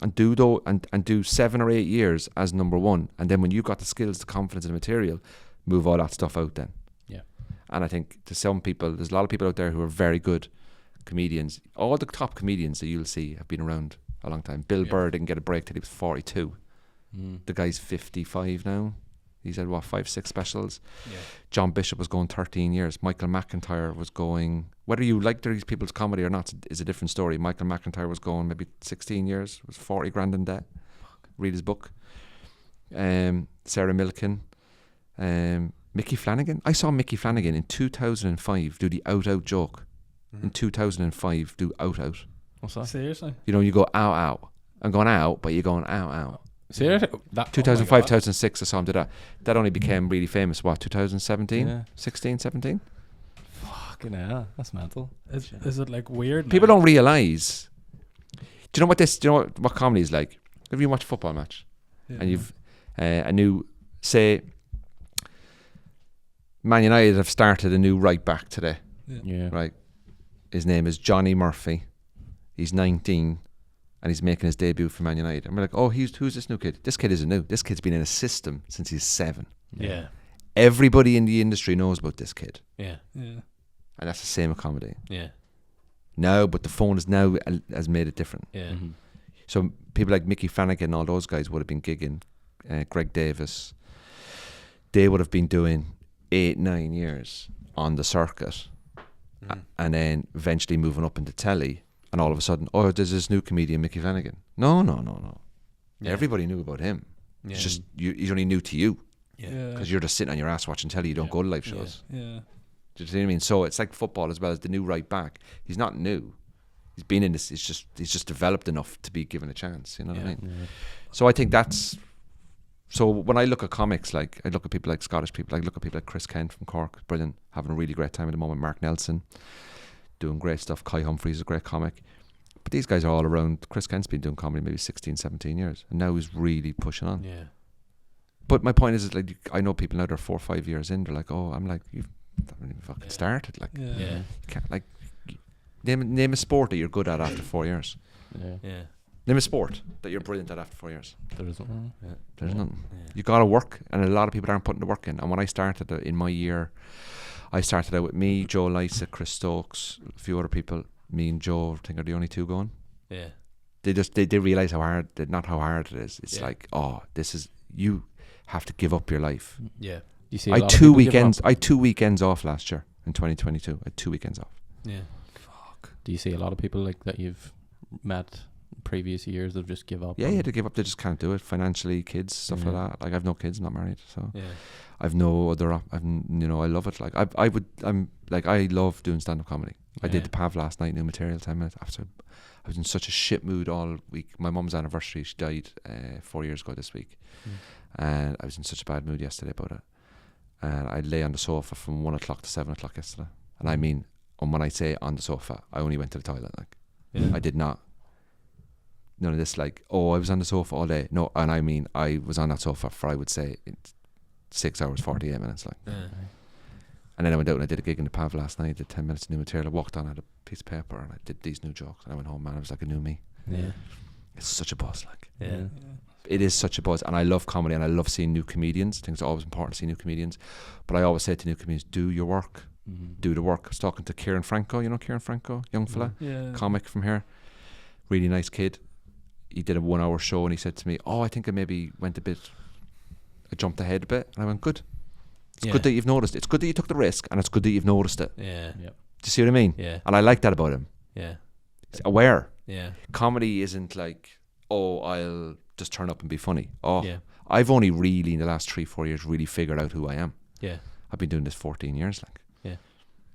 and do 7 or 8 years as number one, and then when you've got the skills, the confidence, and the material, move all that stuff out then. Yeah. And I think to some people, there's a lot of people out there who are very good comedians. All the top comedians that you'll see have been around a long time. Bill Burr didn't get a break till he was 42. The guy's 55 now. He's had 5-6 specials. Yeah. John Bishop was going 13 years. Michael McIntyre was going, whether you like these people's comedy or not is a different story. Michael McIntyre was going maybe 16 years, was 40 grand in debt. Read his book. Sarah Milken, Mickey Flanagan. I saw Mickey Flanagan in 2005 do the out joke. In 2005 do out. What's that? Seriously? You know, you go ow. I'm going out, but you're going ow. Seriously? That 2005, 2006, I saw him do that. That only became really famous, 2017? Yeah. 16, 17? Fucking hell, that's mental. Is it like weird? People don't realise. Do you know what comedy is like? Have you watched a football match? Yeah. And you've a new, say, Man United have started a new right back today. Yeah. Right. His name is Johnny Murphy. He's 19 and he's making his debut for Man United. And we're like, oh, who's this new kid? This kid isn't new. This kid's been in a system since he's 7. Yeah. Everybody in the industry knows about this kid. Yeah. Yeah. And that's the same with comedy. Yeah. No, but the phone has made it different. Yeah. Mm-hmm. So people like Mickey Flanagan and all those guys would have been gigging. Greg Davis. They would have been doing 8-9 years on the circuit. And then eventually moving up into telly. And all of a sudden, oh, there's this new comedian, Mickey Flanagan. No. Yeah. Everybody knew about him. Yeah. It's just he's only new to you Yeah. because you're just sitting on your ass watching telly. You don't go to live shows. Yeah. Do you see what I mean? So it's like football as well as the new right back. He's not new. He's been in this. He's just developed enough to be given a chance. You know what I mean? Yeah. So I think that's. So when I look at comics, like I look at people like Scottish people, I look at people like Chris Kent from Cork, brilliant, having a really great time at the moment. Mark Nelson, doing great stuff. Kai Humphries is a great comic. But these guys are all around. Chris Kent's been doing comedy maybe 16, 17 years. And now he's really pushing on. Yeah. But my point is like, I know people now, they're 4 or 5 years in, they're like, oh, I'm like, you've haven't even fucking started. Like, Yeah. Yeah. you can't, like, name a sport that you're good at after 4 years. Yeah. Yeah. Name a sport that you're brilliant at after 4 years. There isn't one. Yeah. There's nothing. Yeah. You got to work, and a lot of people aren't putting the work in. And when I started in my year, I started out with me, Joe Lysa, Chris Stokes, a few other people. Me and Joe, I think, are the only two going. Yeah. They realise how hard, not how hard it is. It's Yeah. like, oh, this is, you have to give up your life. Yeah. You see, I had 2 weekends. I had 2 weekends off last year in 2022. I had 2 weekends off. Yeah. Do you see a lot of people like that you've met in previous years that just give up? Yeah, they give up. They just can't do it financially. Kids, stuff like that. Like I've no kids, I'm not married, so Yeah. I've no other. I love it. Like I love doing stand-up comedy. I did the Pav last night, new material, 10 minutes after. I was in such a shit mood all week. My mum's anniversary. She died 4 years ago this week, and I was in such a bad mood yesterday about it. And I lay on the sofa from 1 o'clock to 7 o'clock yesterday. And I mean, and when I say on the sofa, I only went to the toilet. Like, I did not. None of this like, oh, I was on the sofa all day. No, and I mean, I was on that sofa for, I would say, 6 hours, 48 minutes. Like, Yeah. and then I went out and I did a gig in the Pav last night. Did 10 minutes of new material. I walked on, I had a piece of paper, and I did these new jokes. And I went home, man. I was like a new me. Yeah. It's such a buzz, like. Yeah. It is such a buzz, and I love comedy, and I love seeing new comedians. I think it's always important to see new comedians. But I always say to new comedians, do your work. Do the work. I was talking to Kieran Franco, you know Kieran Franco, young fella, Yeah. comic from here, really nice kid. He did a 1 hour show, and he said to me, oh, I think I maybe I jumped ahead a bit. And I went, good. It's good that you've noticed. It's good that you took the risk, and it's good that you've noticed it. Yeah. Do you see what I mean? Yeah. And I like that about him. Yeah. He's aware. Yeah. Comedy isn't like, oh, I'll just turn up and be funny. Oh, Yeah. I've only really in the last 3-4 years really figured out who I am. Yeah. I've been doing this 14 years, like. Yeah.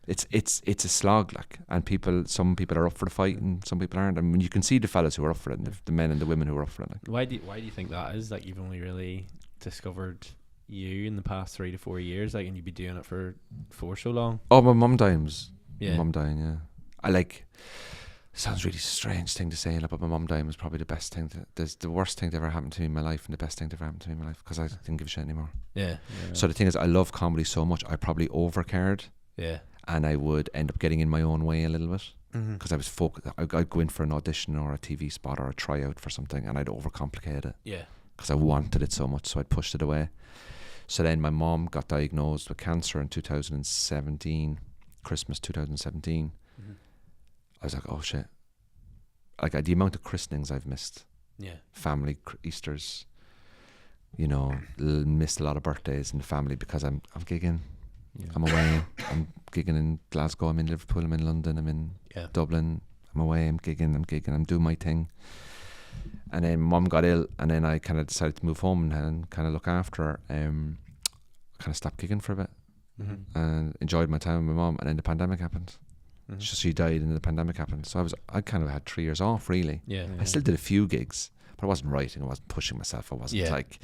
It's a slog, like, and some people are up for the fight and some people aren't. I mean, you can see the fellas who are up for it, and the men and the women who are up for it. Like. Why do you think that is? Like, you've only really discovered you in the past 3 to 4 years, like, and you've been doing it for so long. Oh, my mum dying was. Yeah. My mum dying, yeah. I like. Sounds really strange thing to say, like, but my mum dying was probably the best thing. There's the worst thing that ever happened to me in my life, and the best thing that ever happened to me in my life, because I didn't give a shit anymore. Yeah. So the thing is, I love comedy so much, I probably overcared. Yeah. And I would end up getting in my own way a little bit. because I was focused. I'd go in for an audition or a TV spot or a tryout for something, and I'd overcomplicate it. Yeah. Because I wanted it so much, so I pushed it away. So then my mom got diagnosed with cancer in 2017, Christmas 2017. I was like, oh shit. Like the amount of christenings I've missed. Yeah. Family Easters, you know, missed a lot of birthdays in the family because I'm gigging. Yeah. I'm away. I'm gigging in Glasgow. I'm in Liverpool. I'm in London. I'm in Dublin. I'm away. I'm gigging. I'm doing my thing. And then mum got ill, and then I kind of decided to move home and kind of look after her. Kind of stopped gigging for a bit and enjoyed my time with my mum. And then the pandemic happened. She died, and the pandemic happened. So I kind of had 3 years off, really. Yeah. I still did a few gigs, but I wasn't writing. I wasn't pushing myself. I wasn't like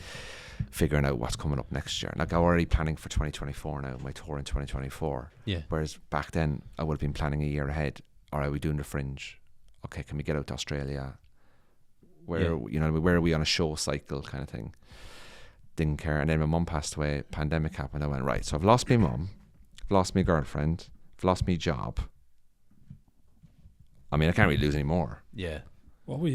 figuring out what's coming up next year. Like I'm already planning for 2024 now, my tour in 2024. Yeah. Whereas back then I would have been planning a year ahead. All right, we're doing the Fringe. Okay, can we get out to Australia? Where are we on a show cycle kind of thing? Didn't care. And then my mum passed away. Pandemic happened. I went, right, so I've lost my mum, I've lost my girlfriend, I've lost my job. I mean, I can't really lose any more. Yeah. What were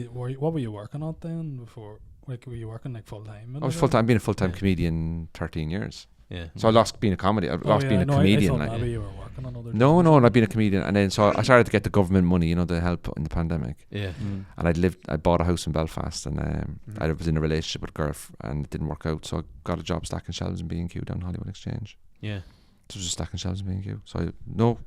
you working on then before? Like, were you working like full time? I was full time, being a full time comedian 13 years. Yeah. So I lost being a comedian. I lost being a comedian. I thought maybe you were working on other. No, and I'd been a comedian, and then so I started to get the government money, you know, to help in the pandemic. Yeah. And I bought a house in Belfast, and I was in a relationship with a girl, and it didn't work out. So I got a job stacking shelves in B&Q down Hollywood Exchange. Yeah. So just stacking shelves in B&Q. So no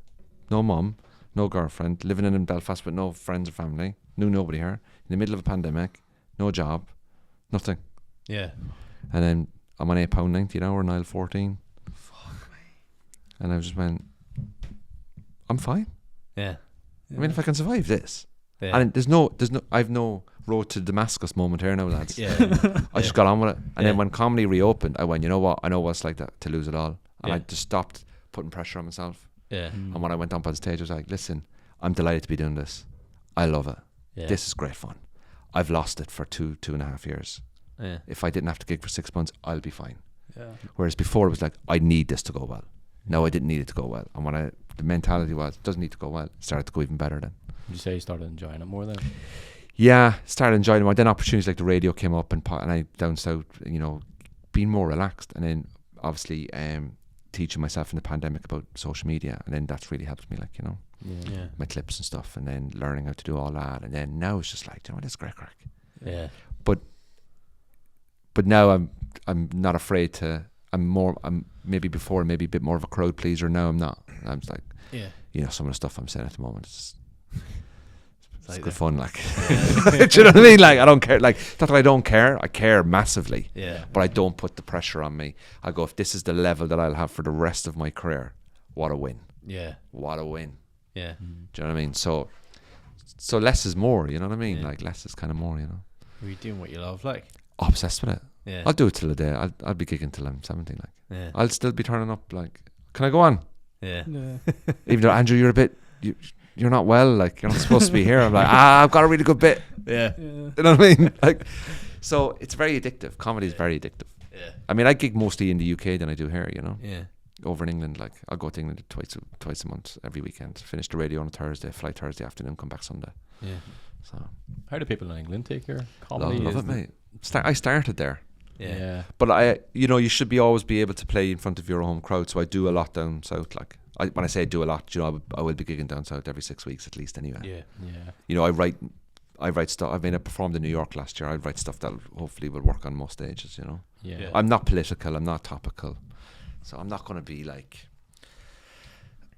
mum, no girlfriend, living in Belfast with no friends or family, knew nobody here, in the middle of a pandemic, no job, nothing. Yeah. And then I'm on £8.90 an hour in aisle 14. Fuck me. And I just went, I'm fine. Yeah. I mean, if I can survive this. Yeah. And I've no road to Damascus moment here now, lads. Yeah. I just got on with it. And then when comedy reopened, I went, you know what? I know what it's like to lose it all. And I just stopped putting pressure on myself. Yeah. And when I went up on stage, I was like, listen, I'm delighted to be doing this. I love it. Yeah. This is great fun. I've lost it for 2.5 years. Yeah. If I didn't have to gig for 6 months, I'll be fine. Yeah. Whereas before it was like, I need this to go well. No, I didn't need it to go well. And the mentality was, it doesn't need to go well. It started to go even better then. Did you say you started enjoying it more then? Yeah, started enjoying it more. Then opportunities like the radio came up, and I down south, you know, being more relaxed. And then obviously teaching myself in the pandemic about social media, and then that's really helped me, like, you know, my clips and stuff, and then learning how to do all that. And then now it's just like, you know, this is great crack. Yeah. But now I'm not afraid to. I'm maybe before maybe a bit more of a crowd pleaser. Now I'm not. I'm just like, you know, some of the stuff I'm saying at the moment is it's like good fun. Like, do you know what I mean? Like, I don't care. Like, not that I don't care. I care massively. Yeah. But I don't put the pressure on me. I go, if this is the level that I'll have for the rest of my career, what a win. Yeah. What a win. Yeah. Do you know what I mean? So less is more. You know what I mean? Like, less is kind of more. You know. Are you doing what you love, like? Obsessed with it. Yeah. I'll do it till the day. I'll be gigging till I'm 70. Like, Yeah. I'll still be turning up. Like, can I go on? Yeah. Yeah. Even though, Andrew, you're not well. Like, you're not supposed to be here. I'm like, I've got a really good bit. Yeah. Yeah. You know what I mean? Like, so it's very addictive. Comedy is very addictive. Yeah. I mean, I gig mostly in the UK than I do here. You know. Yeah. Over in England, like, I'll go to England twice a month, every weekend. Finish the radio on a Thursday, fly Thursday afternoon, come back Sunday. Yeah. So How do people in England take your comedy? love it, mate. I started there. Yeah. But you should always be able to play in front of your home crowd. So I do a lot down south. Like, when I say do a lot, you know, I will be gigging down south every 6 weeks at least. Anyway. Yeah. Yeah. You know, I write stuff. I mean, I performed in New York last year. I write stuff that hopefully will work on most stages. You know. Yeah. Yeah. I'm not political. I'm not topical. So I'm not going to be like.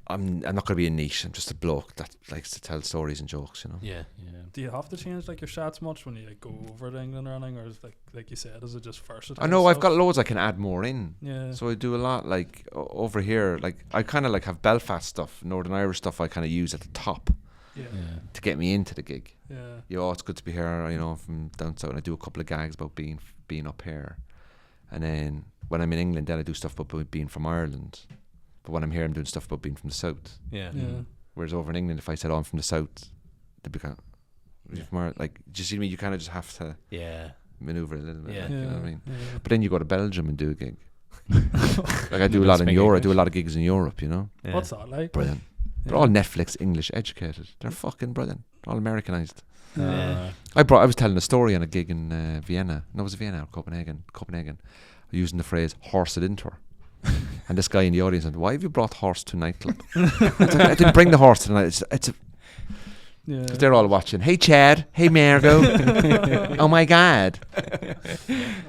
I'm not going to be a niche. I'm just a bloke that likes to tell stories and jokes. You know. Yeah. Yeah. Do you have to change like your shots much when you like go over to England or anything, or is like you said, is it just versatile? I know I've stuff? got loads I can add more in. Yeah. So I do a lot like over here. Like, I kind of like have Belfast stuff, Northern Irish stuff. I kind of use at the top Yeah. Yeah. to get me into the gig. Yeah. You know, it's good to be here. You know, from down south. And I do a couple of gags about being up here, and then when I'm in England, then I do stuff about being from Ireland. But when I'm here, I'm doing stuff about being from the south. Yeah. Yeah. Whereas over in England, if I said, "Oh, I'm from the south," they'd be kind of, "You're from Ireland?" Like, do you see me? You kind of just have to Yeah. maneuver a little bit. Yeah. Like, you know what I mean? Yeah. But then you go to Belgium and do a gig. Like, I do a lot in Speak Europe. I English. do a lot of gigs in Europe. You know, Yeah. What's that like? brilliant. They're all Netflix English educated. They're fucking brilliant. They're all Americanized. Yeah. I was telling a story on a gig in Vienna. No, it was Vienna or Copenhagen. Using the phrase "horse it into her." And this guy in the audience said, "Why have you brought horse to nightclub?" I didn't bring the horse tonight. It's because they're all watching. Hey Chad, hey Margot. Oh my God.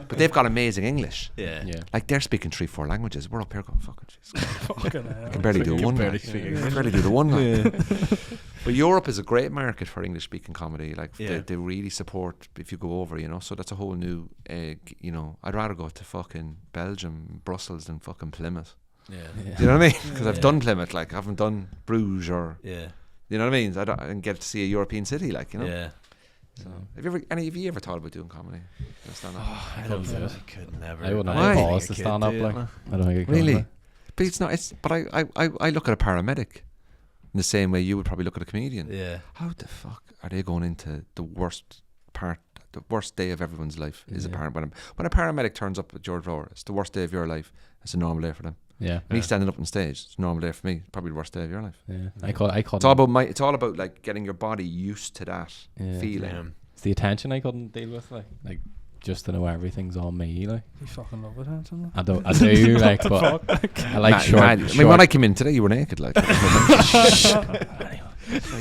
But they've got amazing English. Yeah. Like they're speaking 3-4 languages. We're up here going, fucking jeez. Fucking hell. I can barely do one. barely Like. speak I English. can barely do the one. Like. But Europe is a great market for English speaking comedy. Like they really support if you go over, you know. So that's a whole new, you know. I'd rather go to fucking Belgium, Brussels than fucking Plymouth. Yeah. Do you know what I mean? Because I've done Plymouth. Like I haven't done Bruges or. Yeah. You know what I mean? I don't get to see a European city, like, you know. Yeah. So, have you ever thought about doing comedy? Stand up? I don't do it. I could never. I wouldn't Why? have balls to stand up. Like, I don't think I could. Really? But it's not. It's. But I look at a paramedic in the same way you would probably look at a comedian. Yeah. How the fuck are they going into the worst day of everyone's life? Is a when a paramedic turns up at George Rower, it's the worst day of your life. It's a normal day for them. Yeah. Me standing up on stage, it's a normal day for me. Probably the worst day of your life. Yeah. I couldn't. It's all about like getting your body used to that feeling. Yeah. It's the attention I couldn't deal with. Like just to know everything's on me. Like You fucking love it, Hanson. I do. Like, but I like short. I mean, when I came in today, you were naked. Like, he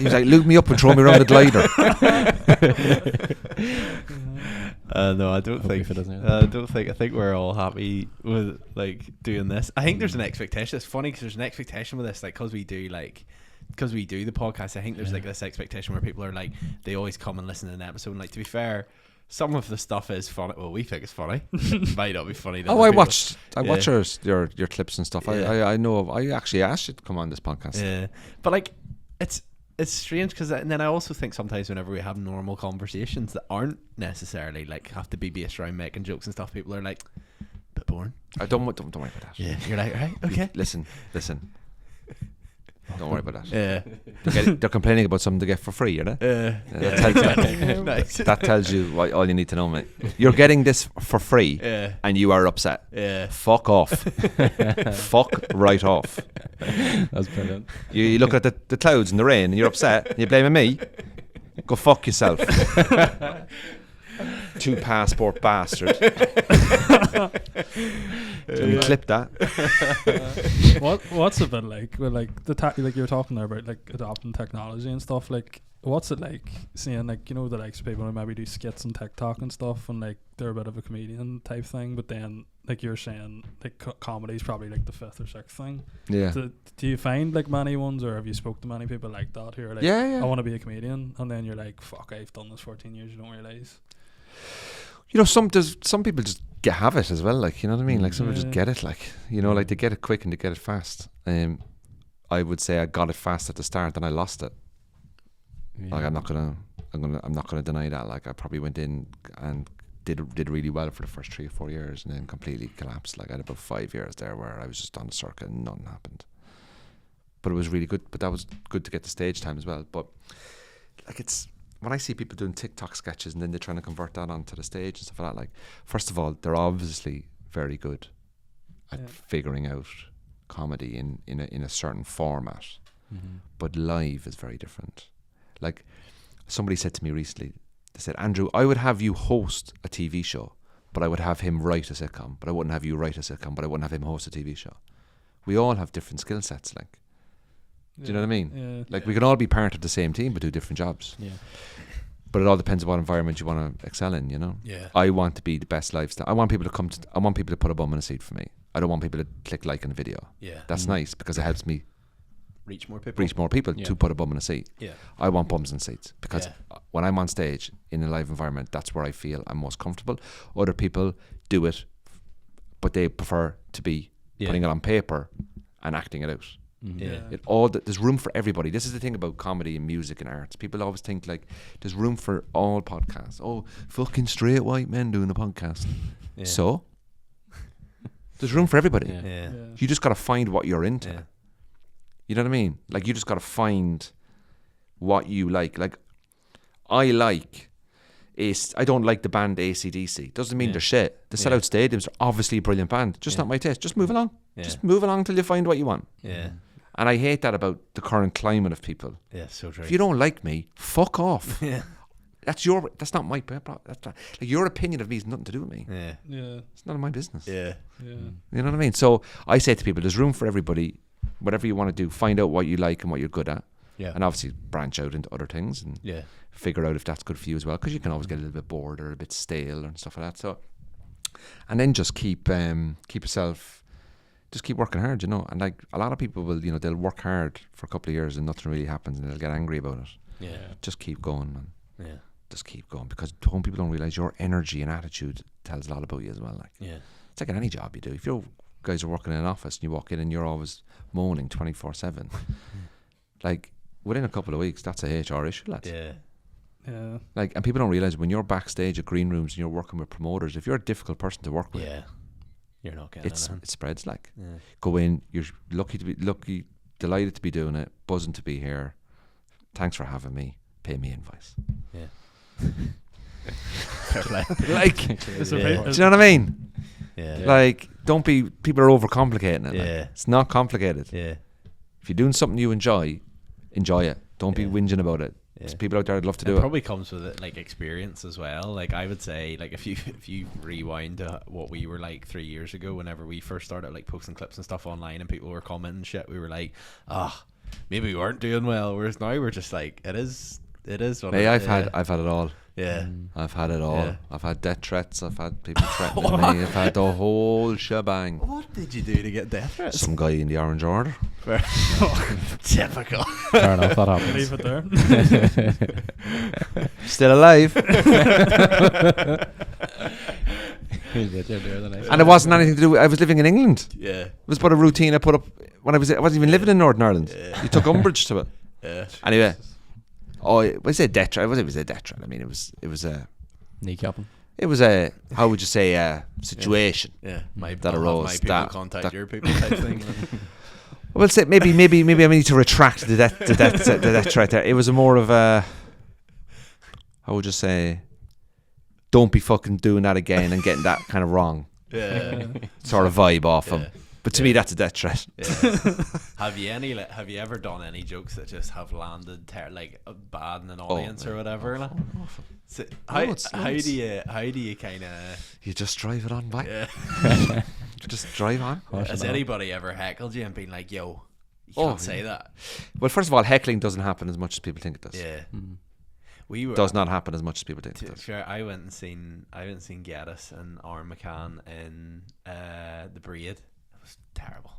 was like, "Loop me up and throw me around the glider." No, I don't think. I think we're all happy with like doing this. I think there's an expectation. It's funny because there's an expectation with this, like, because we do the podcast. I think there's like this expectation where people are like, they always come and listen to an episode. And like, to be fair, some of the stuff is funny. Well, we think it's funny. Might not be funny. To I people. watch your clips and stuff. Yeah. I know. I actually asked you to come on this podcast. Yeah, but like, it's strange because then I also think sometimes whenever we have normal conversations that aren't necessarily like have to be based around making jokes and stuff, people are like, a bit boring. I don't worry about that. Yeah, you're like, right, okay. Listen. Don't worry about that. Yeah, They're complaining about something to get for free, you know? Nice. That tells you all you need to know, mate. You're getting this for free, and you are upset. Yeah. Fuck off. Fuck right off. That's brilliant. You look at the clouds and the rain, and you're upset, and you're blaming me. Go fuck yourself. 2 passport bastard. Let me clip that. What's it been like with like like you were talking there about like adopting technology and stuff, like what's it like seeing like, you know, the likes of people who maybe do skits and TikTok and stuff and like they're a bit of a comedian type thing, but then like you're saying like comedy's probably like the 5th or 6th thing. Yeah. Do you find like many ones, or have you spoke to many people like that who are like, yeah. I want to be a comedian, and then you're like, fuck, I've done this 14 years, you don't realise? You know, some people just have it as well, like, you know what I mean? Like, some people just get it, like, you know, like they get it quick and they get it fast. I would say I got it fast at the start and I lost it. Yeah. Like, I'm not gonna deny that. Like, I probably went in and did really well for the first 3 or 4 years and then completely collapsed. Like, I had about 5 years there where I was just on the circuit and nothing happened. But it was really good. But that was good to get the stage time as well. But like, it's when I see people doing TikTok sketches and then they're trying to convert that onto the stage and stuff like that, like, first of all, they're obviously very good at figuring out comedy in a certain format. Mm-hmm. But live is very different. Like, somebody said to me recently, they said, Andrew, I would have you host a TV show, but I would have him write a sitcom. But I wouldn't have you write a sitcom, but I wouldn't have him host a TV show. We all have different skill sets, like. Do you know what I mean? Yeah. Like, we can all be part of the same team but do different jobs. Yeah. But it all depends on what environment you want to excel in, you know? Yeah. I want to be the best lifestyle. I want people to put a bum in a seat for me. I don't want people to click like on a video. Yeah. That's nice because it helps me reach more people to put a bum in a seat. Yeah. I want bums in seats because when I'm on stage in a live environment, that's where I feel I'm most comfortable. Other people do it, but they prefer to be putting it on paper and acting it out. Mm-hmm. There's room for everybody. This is the thing about comedy and music and arts. People always think like there's room for all podcasts. Oh, fucking straight white men doing a podcast. Yeah. So there's room for everybody. Yeah. You just got to find what you're into. Yeah. You know what I mean? Like, you just got to find what you like. Like, I don't like the band AC/DC. Doesn't mean they're shit. They sell out stadiums. They're obviously a brilliant band. Just not my taste. Just move along. Yeah. Just move along till you find what you want. Yeah. And I hate that about the current climate of people. Yeah, so true. If you don't like me, fuck off. Yeah. That's not my problem. Like, your opinion of me is nothing to do with me. Yeah. Yeah. It's none of my business. Yeah. Yeah. You know what I mean? So I say to people, there's room for everybody. Whatever you want to do, find out what you like and what you're good at. Yeah. And obviously branch out into other things and Yeah. figure out if that's good for you as well. Because you can always get a little bit bored or a bit stale and stuff like that. So, and then just keep yourself, just keep working hard, you know. And like a lot of people will, you know, they'll work hard for a couple of years and nothing really happens and they'll get angry about it. Yeah. Just keep going, man. Yeah. Just keep going, because home people don't realize your energy and attitude tells a lot about you as well. Like, Yeah. it's like in any job you do. If you guys are working in an office and you walk in and you're always moaning 24/7, like within a couple of weeks, that's a HR issue, lads. Yeah. Yeah. Like, and people don't realize when you're backstage at green rooms and you're working with promoters, if you're a difficult person to work with, Yeah. You're not getting it spreads. Like, Yeah. go in, you're delighted to be doing it, buzzing to be here. Thanks for having me. Pay me invoice. Yeah. Like, It's do you know what I mean? Yeah. Like, don't be. People are overcomplicating it. Yeah. Like, it's not complicated. Yeah. If you're doing something you enjoy it. Don't be Yeah. whinging about it. Yeah. There's people out there that'd love to It do it. probably comes with it, like experience as well. Like I would say, like if you rewind to what we were like 3 years ago, whenever we first started like posting clips and stuff online, and people were commenting shit, we were like, maybe we weren't doing well. Whereas now we're just like, it is what Hey, it, I've had it all. yeah. I've had it all. Yeah. I've had death threats. I've had people threatening me. I've had the whole shebang. What did you do to get death threats? Some guy in the Orange Order. Typical. Fair enough, that happens. Leave it there. Still alive. And it wasn't anything to do with, I was living in England. Yeah. It was but a routine I put up when I wasn't even living in Northern Ireland. Yeah. You took umbrage to it. Yeah. Anyway. Was it a death threat? It was a death threat. I mean, it was a Kneecapping. It was a, how would you say, a situation. Yeah. My That I'll have arose, my people that- contact that- your people type thing. Well, say maybe I need to retract the death threat there. It was a more of a, how would you say, don't be fucking doing that again and getting that kind of wrong Yeah. sort of vibe off him. Yeah. But to me, that's a death threat. Yeah. Have you ever done any jokes that just have landed bad in an audience or whatever? Like? So how Loads. do you kind of You just drive it on by. yeah? You just drive on. Has anybody ever heckled you and been like, "Yo, you Oh, can't say that"? Well, first of all, heckling doesn't happen as much as people think it does. Yeah, Mm. we were. Does not happen as much as people think it does. Sure, I went and seen Geddes and Aaron McCann in the Braid. It was terrible.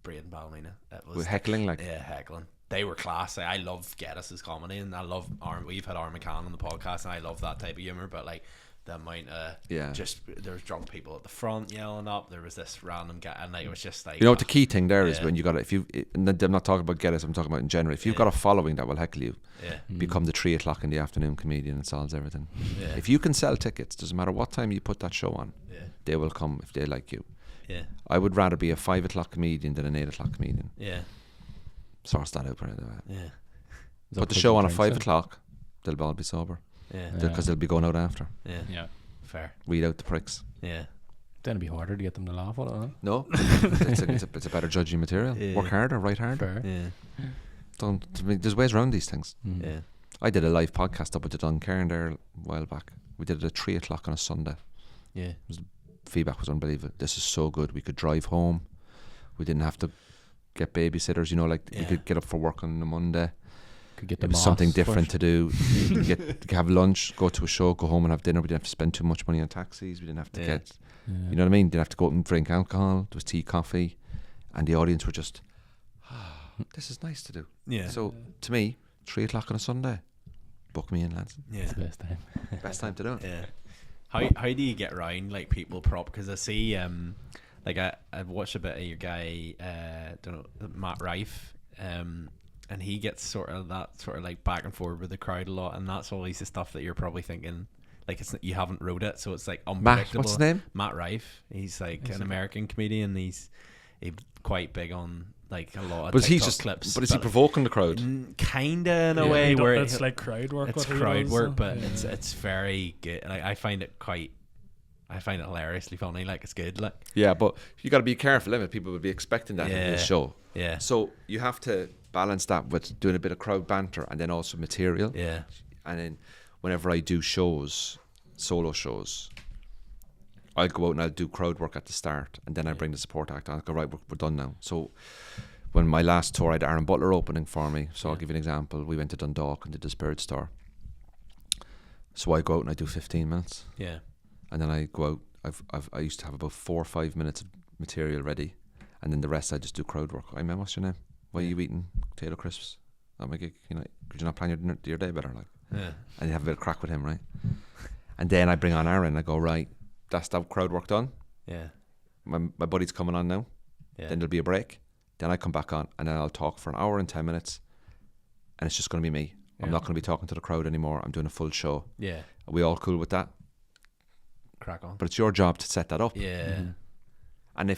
Braid and Ballymena. It was With heckling, like, yeah, heckling. They were class. I love Geddes' comedy, and I love Aaron. We've had Aaron McCann on the podcast, and I love that type of humor. But like the amount of just there was drunk people at the front yelling up. There was this random guy, and like it was just like you know what the key thing there is Yeah. when you got it. If you, and I'm not talking about Geddes, I'm talking about in general. If you've got a following that will heckle you, yeah, become the 3 o'clock in the afternoon comedian. It solves everything. yeah, If you can sell tickets, doesn't matter what time you put that show on, yeah, they will come if they like you. yeah, I would rather be a 5 o'clock comedian than an 8 o'clock comedian. yeah, Source that out right away. yeah, Put the show on at 5 o'clock, they'll all be sober yeah, because they'll be going out after. yeah. Yeah. Fair. Weed out the pricks. Yeah, Then it'd be harder to get them to laugh at it, huh? No, it's a better judging material. Yeah. Work harder, write harder. Fair. yeah, Don't. I mean, there's ways around these things. Mm. yeah, I did a live podcast up at the Duncairn there a while back. We did it at 3 o'clock on a Sunday. yeah, Feedback was unbelievable. This is so good. We could drive home. We didn't have to get babysitters. You know, like you Yeah. could get up for work on a Monday. Could get It the was something mass different first. to do. You could have lunch, go to a show, go home and have dinner. We didn't have to spend too much money on taxis. We didn't have to Yeah. get, Yeah. you know what I mean? Didn't have to go out and drink alcohol. There was tea, coffee, and the audience were just, this is nice to do. yeah. So to me, 3 o'clock on a Sunday, book me in, lads. Yeah. It's the best time. Best time to do it. Yeah. How do you get around like people prop? Because I see like I've watched a bit of your guy don't know, Matt Rife, and he gets sort of like back and forth with the crowd a lot, and that's always the stuff that you're probably thinking like it's you haven't wrote it, so it's like Matt, unpredictable. what's his name? Matt Rife. He's like an American comedian. He's quite big on like a lot of But he's TikTok just, clips. but is he provoking the crowd? Kinda in a Yeah, way where it's like crowd work. it's what he crowd does, work, so, but yeah. it's very good. Like I find it hilariously funny. Like it's good. Like Yeah, but you got to be careful. People will be expecting that in Yeah. his show. Yeah. So you have to balance that with doing a bit of crowd banter and then also material. Yeah. And then whenever I do shows, solo shows, I'll go out and I'll do crowd work at the start, and then I bring the support act on. I'll go, right, we're done now. So when my last tour, I had Aaron Butler opening for me. So I'll give you an example. We went to Dundalk and did the Spirit Store. So I go out and I do 15 minutes. Yeah. And then I go out. I used to have about 4 or 5 minutes of material ready, and then the rest I just do crowd work. I mean, what's your name? Why are you eating potato crisps at my gig? You know, could you not plan your day better? Like, Yeah. and you have a bit of crack with him, right? And then I bring on Aaron. I go, right, that's that crowd work done. Yeah. My buddy's coming on now. Yeah. Then there'll be a break. Then I come back on, and then I'll talk for an hour and 10 minutes, and it's just going to be me. I'm not going to be talking to the crowd anymore. I'm doing a full show. Yeah. Are we all cool with that? Crack on. But it's your job to set that up. Yeah. And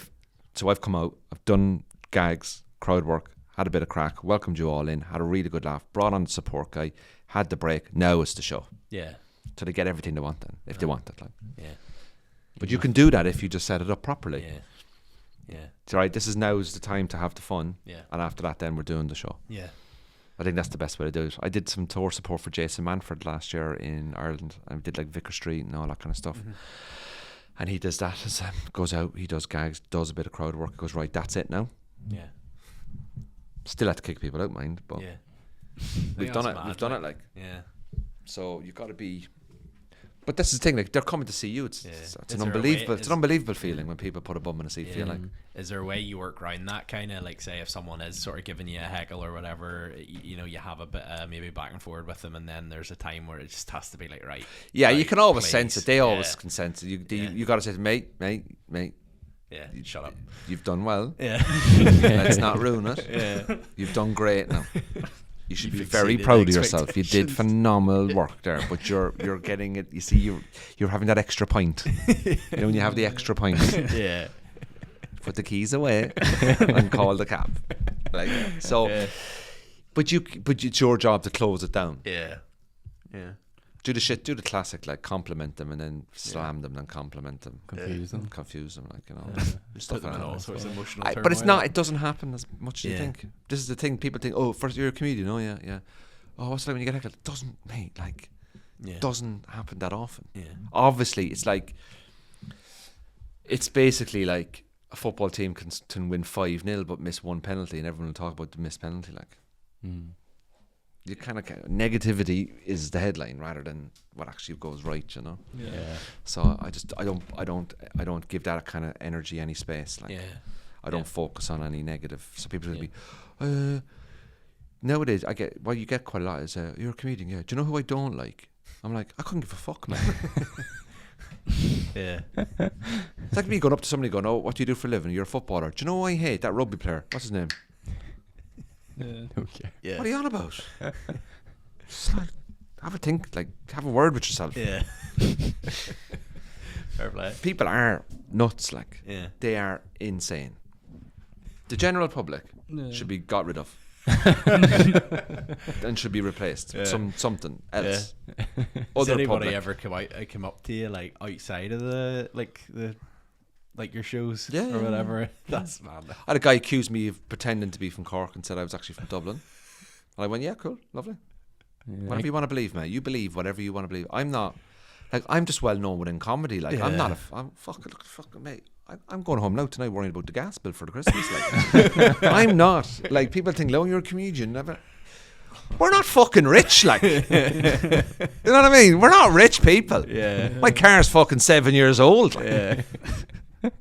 so I've come out, I've done gags, crowd work, had a bit of crack, welcomed you all in, had a really good laugh, brought on the support guy, had the break. Now it's the show. Yeah. So they get everything they want then, if they want it. Like. Yeah. But you can do that if you just set it up properly. Yeah. Yeah. It's right, now's the time to have the fun. Yeah. And after that then we're doing the show. Yeah. I think that's the best way to do it. I did some tour support for Jason Manford last year in Ireland. I did like Vicar Street and all that kind of stuff. Mm-hmm. And he does that, goes out, he does gags, does a bit of crowd work, goes, right, that's it now. Yeah. Still have to kick people out, mind, but Yeah. we've done it like. Yeah. So you've got to be. But this is the thing, like they're coming to see you. It's an unbelievable feeling when people put a bum in a seat. Yeah. Feel like. Is there a way you work around that kind of, like, say if someone is sort of giving you a heckle or whatever, you know, you have a bit maybe back and forward with them, and then there's a time where it just has to be like, right. Yeah, right, you can always please. sense it. They always can sense it. You got to say, mate. Yeah, shut up. You've done well. Yeah. Let's not ruin it. Yeah. You've done great now. You should be You've very exceeded proud of yourself. You did expectations. phenomenal work there, but you're getting it. You see, you're having that extra pint. You know, when you have the extra pint, Yeah. put the keys away and call the cab. Like so, Yeah. but it's your job to close it down. Yeah. Yeah. Do the classic, like compliment them and then slam them and compliment them, Confuse them. confuse them, like, you know, Put stuff them like in all that. sorts of emotional But it's turmoil. not. It doesn't happen as much as you Yeah. think. This is the thing. People think, oh, first you're a comedian. Oh yeah. Oh, what's it like when you get heckled? It doesn't, mate. Like, Yeah. doesn't happen that often. Yeah. Obviously, it's basically like a football team can win 5-0 but miss one penalty, and everyone will talk about the missed penalty. Like, you kind of negativity is the headline rather than what actually goes right, you know. Yeah. So I don't give that kind of energy any space. Like, Yeah. I don't focus on any negative. So people will be, nowadays you get quite a lot is, you're a comedian, yeah. Do you know who I don't like? I'm like, I couldn't give a fuck, man. Yeah. It's like me going up to somebody going, oh, what do you do for a living? You're a footballer. Do you know who I hate? That rugby player. What's his name? Yeah. Okay. Yeah. What are you on about? Just like, have a think, like, have a word with yourself. Yeah. Fair play. People are nuts, like. Yeah. They are insane. The general public Yeah. should be got rid of. And should be replaced with something else. Has Other anybody public. ever come up to you, like, outside of the your shows Yeah, or yeah, whatever? That's mad. I had a guy accuse me of pretending to be from Cork and said I was actually from Dublin. And I went, yeah, cool, lovely. Whatever you want to believe, mate. You believe whatever you want to believe. I'm not, like, I'm just well known within comedy. Like, I'm not I'm fucking mate. I'm going home now tonight worrying about the gas bill for the Christmas. Like, I'm not. Like, people think, "Lo, you're a comedian." We're not fucking rich, like. You know what I mean? We're not rich people. Yeah. My car's fucking 7 years old. Like. Yeah.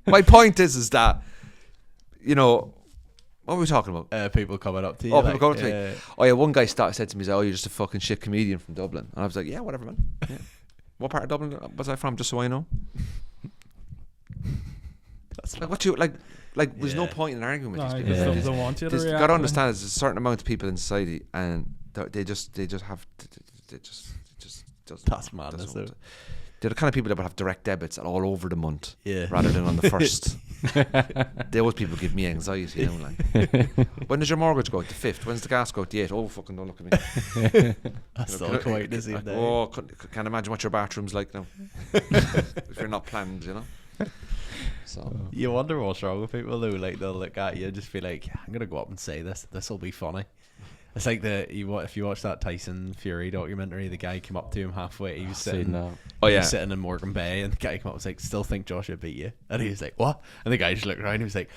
My point is that, you know, what were we talking about? People coming up to you. Oh, people coming to me. Oh yeah, one guy said to me, "Oh, you're just a fucking shit comedian from Dublin," and I was like, "Yeah, whatever, man. Yeah. What part of Dublin was I from? Just so I know." That's Like, what you like? There's no point in arguing with No, these you people. just don't want you to You react. got to understand, there's a certain amount of people in society, and they just doesn't. That's madness, doesn't- though. They're the kind of people that would have direct debits all over the month, Yeah. rather than on the first. Those people give me anxiety, you know. Like, when does your mortgage go out? The 5th. When's the gas go out? The 8th. Oh, fucking don't look at me. That's still quite the same Like, day. can't imagine what your bathroom's like now. If you're not planned, you know. So You wonder what's wrong with people though. Like they'll look at you and just be like, I'm gonna go up and say this. This will be funny. It's like if you watch that Tyson Fury documentary, the guy came up to him halfway. He was sitting. He was sitting in Morecambe Bay, and the guy came up and was like, "Still think Joshua beat you?" And he was like, "What?" And the guy just looked around. And he was like,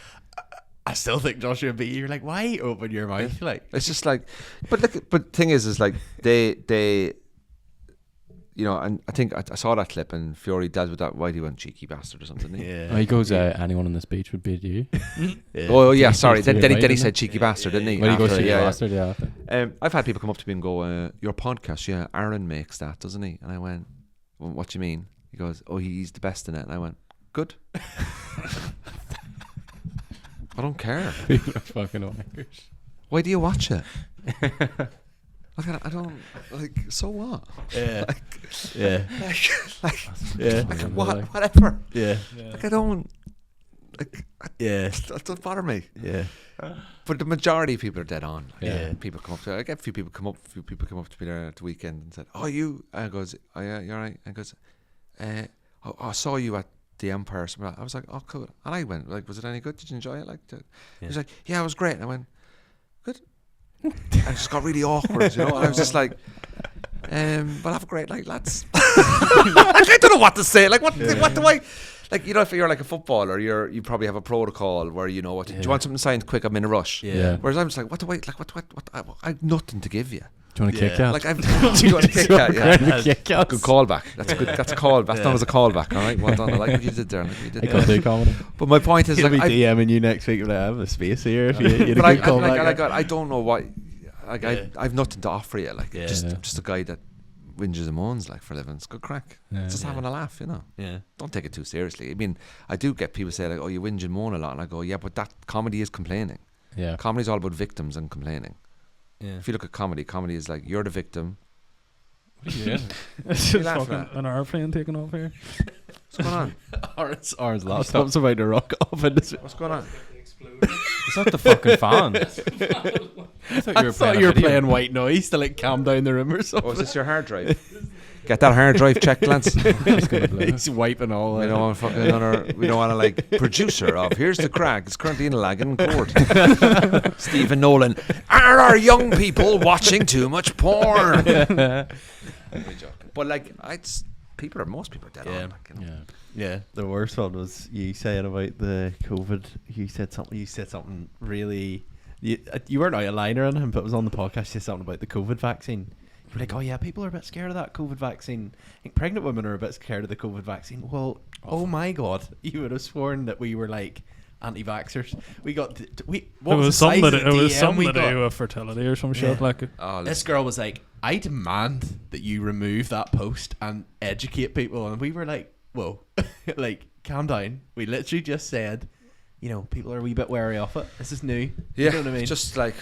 "I still think Joshua beat you." You're like, "Why open your mouth?" Like it's just like, but thing is like they. You know, and I think I saw that clip and Fury dealt with that. Why do you want cheeky bastard or something? Yeah. Oh, he goes, anyone on this beach would beat you. Yeah. Oh yeah, sorry. Then he said cheeky bastard, didn't he? When he goes cheeky bastard, yeah. I've had people come up to me and go, "Your podcast, yeah, Aaron makes that, doesn't he?" And I went, well, "What do you mean?" He goes, "Oh, he's the best in it." And I went, "Good." I don't care. People are fucking wankers. Why do you watch it? I don't like. So what? Yeah. Whatever. Yeah. Like I don't. Like that doesn't bother me. Yeah. But the majority of people are dead on. Like, Yeah. People come up to. I get a few people come up to me there at the weekend and said, "Oh, you?" I goes, "Oh yeah, you're right." I goes, I saw you at the Empire." I was like, "Oh, cool." And I went, like, "Was it any good? Did you enjoy it?" He was like, "Yeah, it was great." And I went, "Good." I just got really awkward, you know. I was just like, "Well, have a great night, lads." I don't know what to say. Like, what do I? Like, you know, if you're like a footballer, you probably have a protocol where you know what. Do you want something signed quick? I'm in a rush. Yeah. Whereas I'm just like, what do I like? What? I have nothing to give you. Do you want a KitKat? Like I've. Do you want a KitKat? Yeah. KitKats. Good callback. That's a good. That's a call. That's known as a callback. All right. Well done. I like what you did there. But my point is, He'll like, be DMing you next week. Like, I have a space here. If you but I I don't know what. Like I've nothing to offer you. Like just a guy that whinges and moans like for a living. It's good crack. It's just having a laugh, you know. Yeah. Don't take it too seriously. I mean, I do get people say like, "Oh, you whinge and moan a lot," and I go, "Yeah, but that comedy is complaining. Yeah. Comedy's all about victims and complaining. Yeah. If you look at comedy is like you're the victim." What are you doing? It's just fucking an airplane taking off here. What's going on? Ours laptop's about to rock off. What's going on? Is that the fucking fan? I thought you were playing white noise to like calm down the room or something. Oh, is this your hard drive? Get that hard drive checked, Lance. He's wiping all. We don't want to like producer of Here's the Crack. It's currently in lagging court. Stephen Nolan. Are our young people watching too much porn? But like, most people are dead on. Like, you know. Yeah, the worst one was you saying about the COVID. You said something really. You weren't out of line or anything, but it was on the podcast. You said something about the COVID vaccine. You were like, "Oh yeah, people are a bit scared of that COVID vaccine. I think pregnant women are a bit scared of the COVID vaccine." Well, oh my God, you would have sworn that we were like anti-vaxxers. It was something to do with fertility or some shit like it. This girl was like, "I demand that you remove that post and educate people," and we were like, "Whoa, like calm down." We literally just said, you know, people are a wee bit wary of it. This is new. Yeah, you know what I mean? Just like,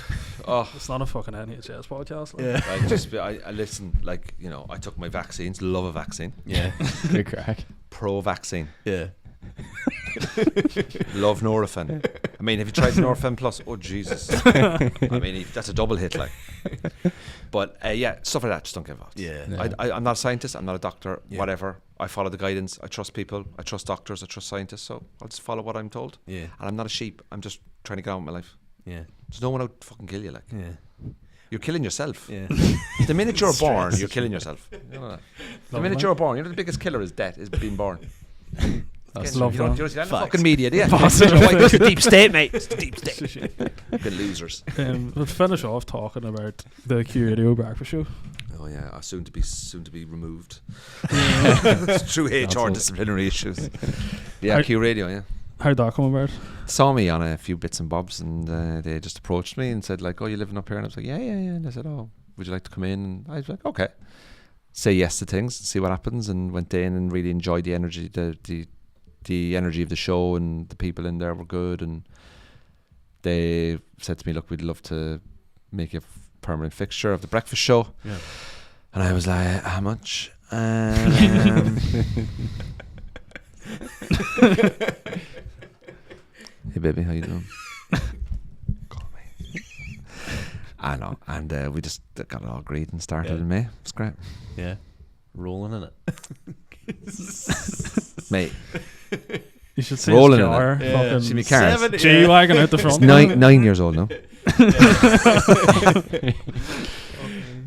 it's not a fucking NHS podcast. Like. Yeah, I listen. Like, you know, I took my vaccines. Love a vaccine. Yeah, good crack. Pro-vaccine. Yeah. Love Nurofen. I mean, have you tried Nurofen Plus? Oh Jesus! I mean, that's a double hit, like. But yeah, stuff like that. Just don't get involved. Yeah. I'm not a scientist. I'm not a doctor. Yeah. Whatever. I follow the guidance. I trust people. I trust doctors. I trust scientists. So I'll just follow what I'm told. Yeah. And I'm not a sheep. I'm just trying to get on with my life. Yeah. There's no one out to fucking kill you, like. Yeah. You're killing yourself. Yeah. The minute you're born, you're killing yourself. You know that. The minute you're born, you know the biggest killer is death, is being born. That's you love don't see that in the Facts. fucking media, do you? It's the deep state, mate. It's the deep state. Fucking losers. We'll finish off talking about the Q Radio breakfast show. Oh yeah, soon to be removed. Through HR disciplinary issues. Yeah, Q Radio. Yeah. How'd that come about? Saw me on a few bits and bobs, and they just approached me and said like, "Oh, you living up here?" And I was like, "Yeah." And they said, "Oh, would you like to come in?" And I was like, "Okay." Say yes to things, see what happens, and went in and really enjoyed the energy, the energy of the show, and the people in there were good, and they said to me, "Look, we'd love to make you a permanent fixture of the breakfast show." Yeah. And I was like, "How much?" Hey baby, how you doing? Call me. I know, and we just got it all agreed and started in May. It's great. Yeah. Rolling in it. Mate, You should see Rolling his in car. it. Fucking See me cars. G-Wagon out the It's front. 9 years old now.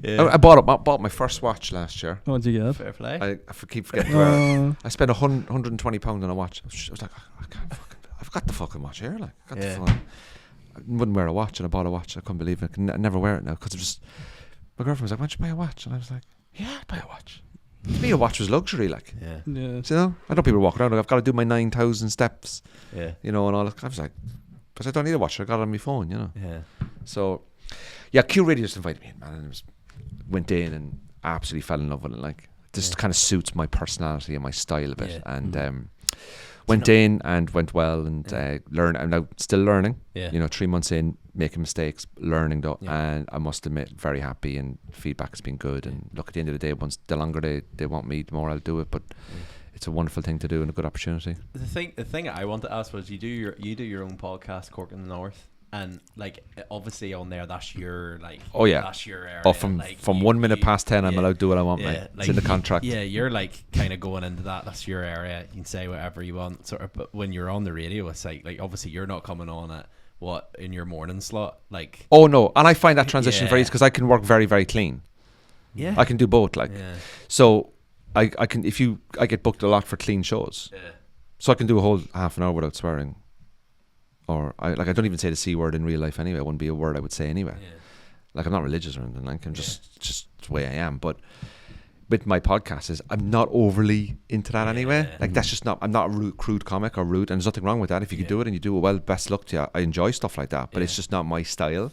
I bought my first watch last year. What'd you get? Fair play. I keep forgetting to wear it. I spent £120 on a watch. I was like, I can't fucking. I've got the fucking watch here. Like, I wouldn't wear a watch, and I bought a watch. I couldn't believe it. I never wear it now because it was just. My girlfriend was like, "Why don't you buy a watch?" And I was like, "Yeah, I'd buy a watch." To me, a watch was luxury. Like, Yeah. Yeah. you know, I know people walk around like I've got to do my 9,000 steps. Yeah. You know, and all that. I was like, but I don't need a watch. I got it on my phone. You know. Yeah. So, yeah, Q Radio just invited me in, man, and went in and absolutely fell in love with it. Like, this kind of suits my personality and my style a bit. Yeah. And went in and went well and learned. I'm now still learning. Yeah. You know, 3 months in, making mistakes, learning though. Yeah. And I must admit, very happy, and feedback has been good. And look, at the end of the day, once the longer they want me, the more I'll do it. But it's a wonderful thing to do and a good opportunity. The thing I want to ask was, you do your own podcast, Cork in the North, and like obviously on there that's your like that's your area. From like, 1 minute past 10, I'm allowed to do what I want, mate. It's in the contract. Yeah, you're like kind of going into that's your area. You can say whatever you want, sort of. But when you're on the radio, it's like obviously you're not coming on at in your morning slot, like. Oh no, and I find that transition very easy because I can work very, very clean. Yeah, I can do both. Like, so I can I get booked a lot for clean shows. Yeah. So I can do a whole half an hour without swearing. Or I don't even say the C word in real life anyway. It wouldn't be a word I would say anyway. Yeah. Like, I'm not religious or anything. Like, I'm just the way I am. But with my podcast I'm not overly into that anyway. Like, that's just not. I'm not a crude comic or rude, and there's nothing wrong with that. If you can do it and you do it well, best luck to you. I enjoy stuff like that, but it's just not my style.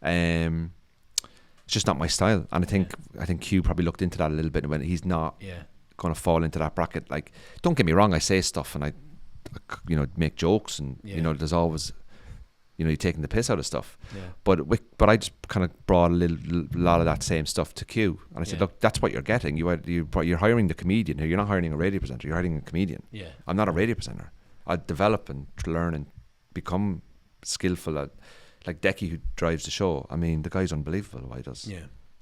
It's just not my style, and I think Q probably looked into that a little bit when he's not going to fall into that bracket. Like, don't get me wrong, I say stuff and I make jokes, and there's always you're taking the piss out of stuff. But I just kind of brought a lot of that same stuff to Q, and I said, look, that's what you're getting. You're hiring the comedian here. You're not hiring a radio presenter. You're hiring a comedian. I'm not a radio presenter. I develop and learn and become skillful at. Like Decky, who drives the show, I mean, the guy's unbelievable what he does.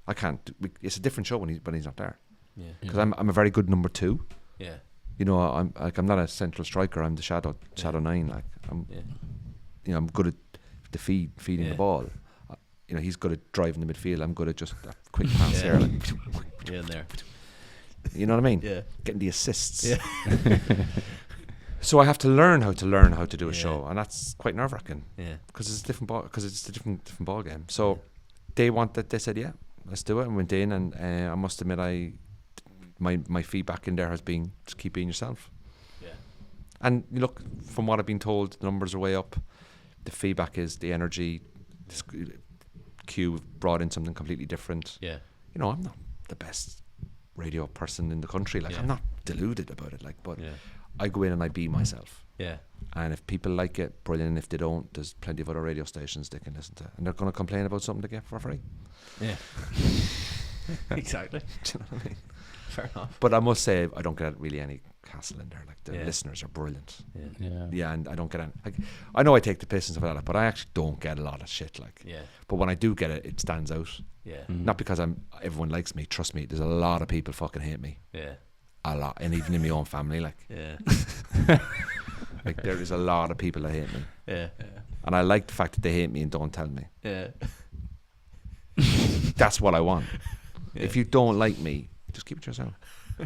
I can't. It's a different show when he's not there. Because I'm a very good number 2. You know, I'm not a central striker. I'm the shadow 9. Like, I'm good at the feeding the ball. He's good at driving the midfield. I'm good at just that quick pass here. Like, in there. You know what I mean? Yeah. Getting the assists. Yeah. So I have to learn how to do a show, and that's quite nerve-wracking. Yeah. Because it's a different ball game. So they said, yeah, let's do it, and went in, and I must admit, my feedback in there has been just keep being yourself. Yeah. And you look, from what I've been told, the numbers are way up. The feedback is the energy. Q brought in something completely different. Yeah. I'm not the best radio person in the country. Like, I'm not deluded about it. Like, but I go in and I be myself. Yeah. And if people like it, brilliant. And if they don't, there's plenty of other radio stations they can listen to, and they're going to complain about something they get for free. Yeah. Exactly. Do you know what I mean? Fair enough. But I must say, I don't get really any hassle in there. Like, the listeners are brilliant. Yeah, and I don't get any. Like, I know I take the piss and stuff like that, but I actually don't get a lot of shit. Like, but when I do get it, it stands out. Yeah. Not because everyone likes me. Trust me, there's a lot of people fucking hate me. Yeah. A lot, and even in my own family, like. Yeah. Like, there is a lot of people that hate me. Yeah. And I like the fact that they hate me and don't tell me. Yeah. That's what I want. Yeah. If you don't like me, just keep it to yourself.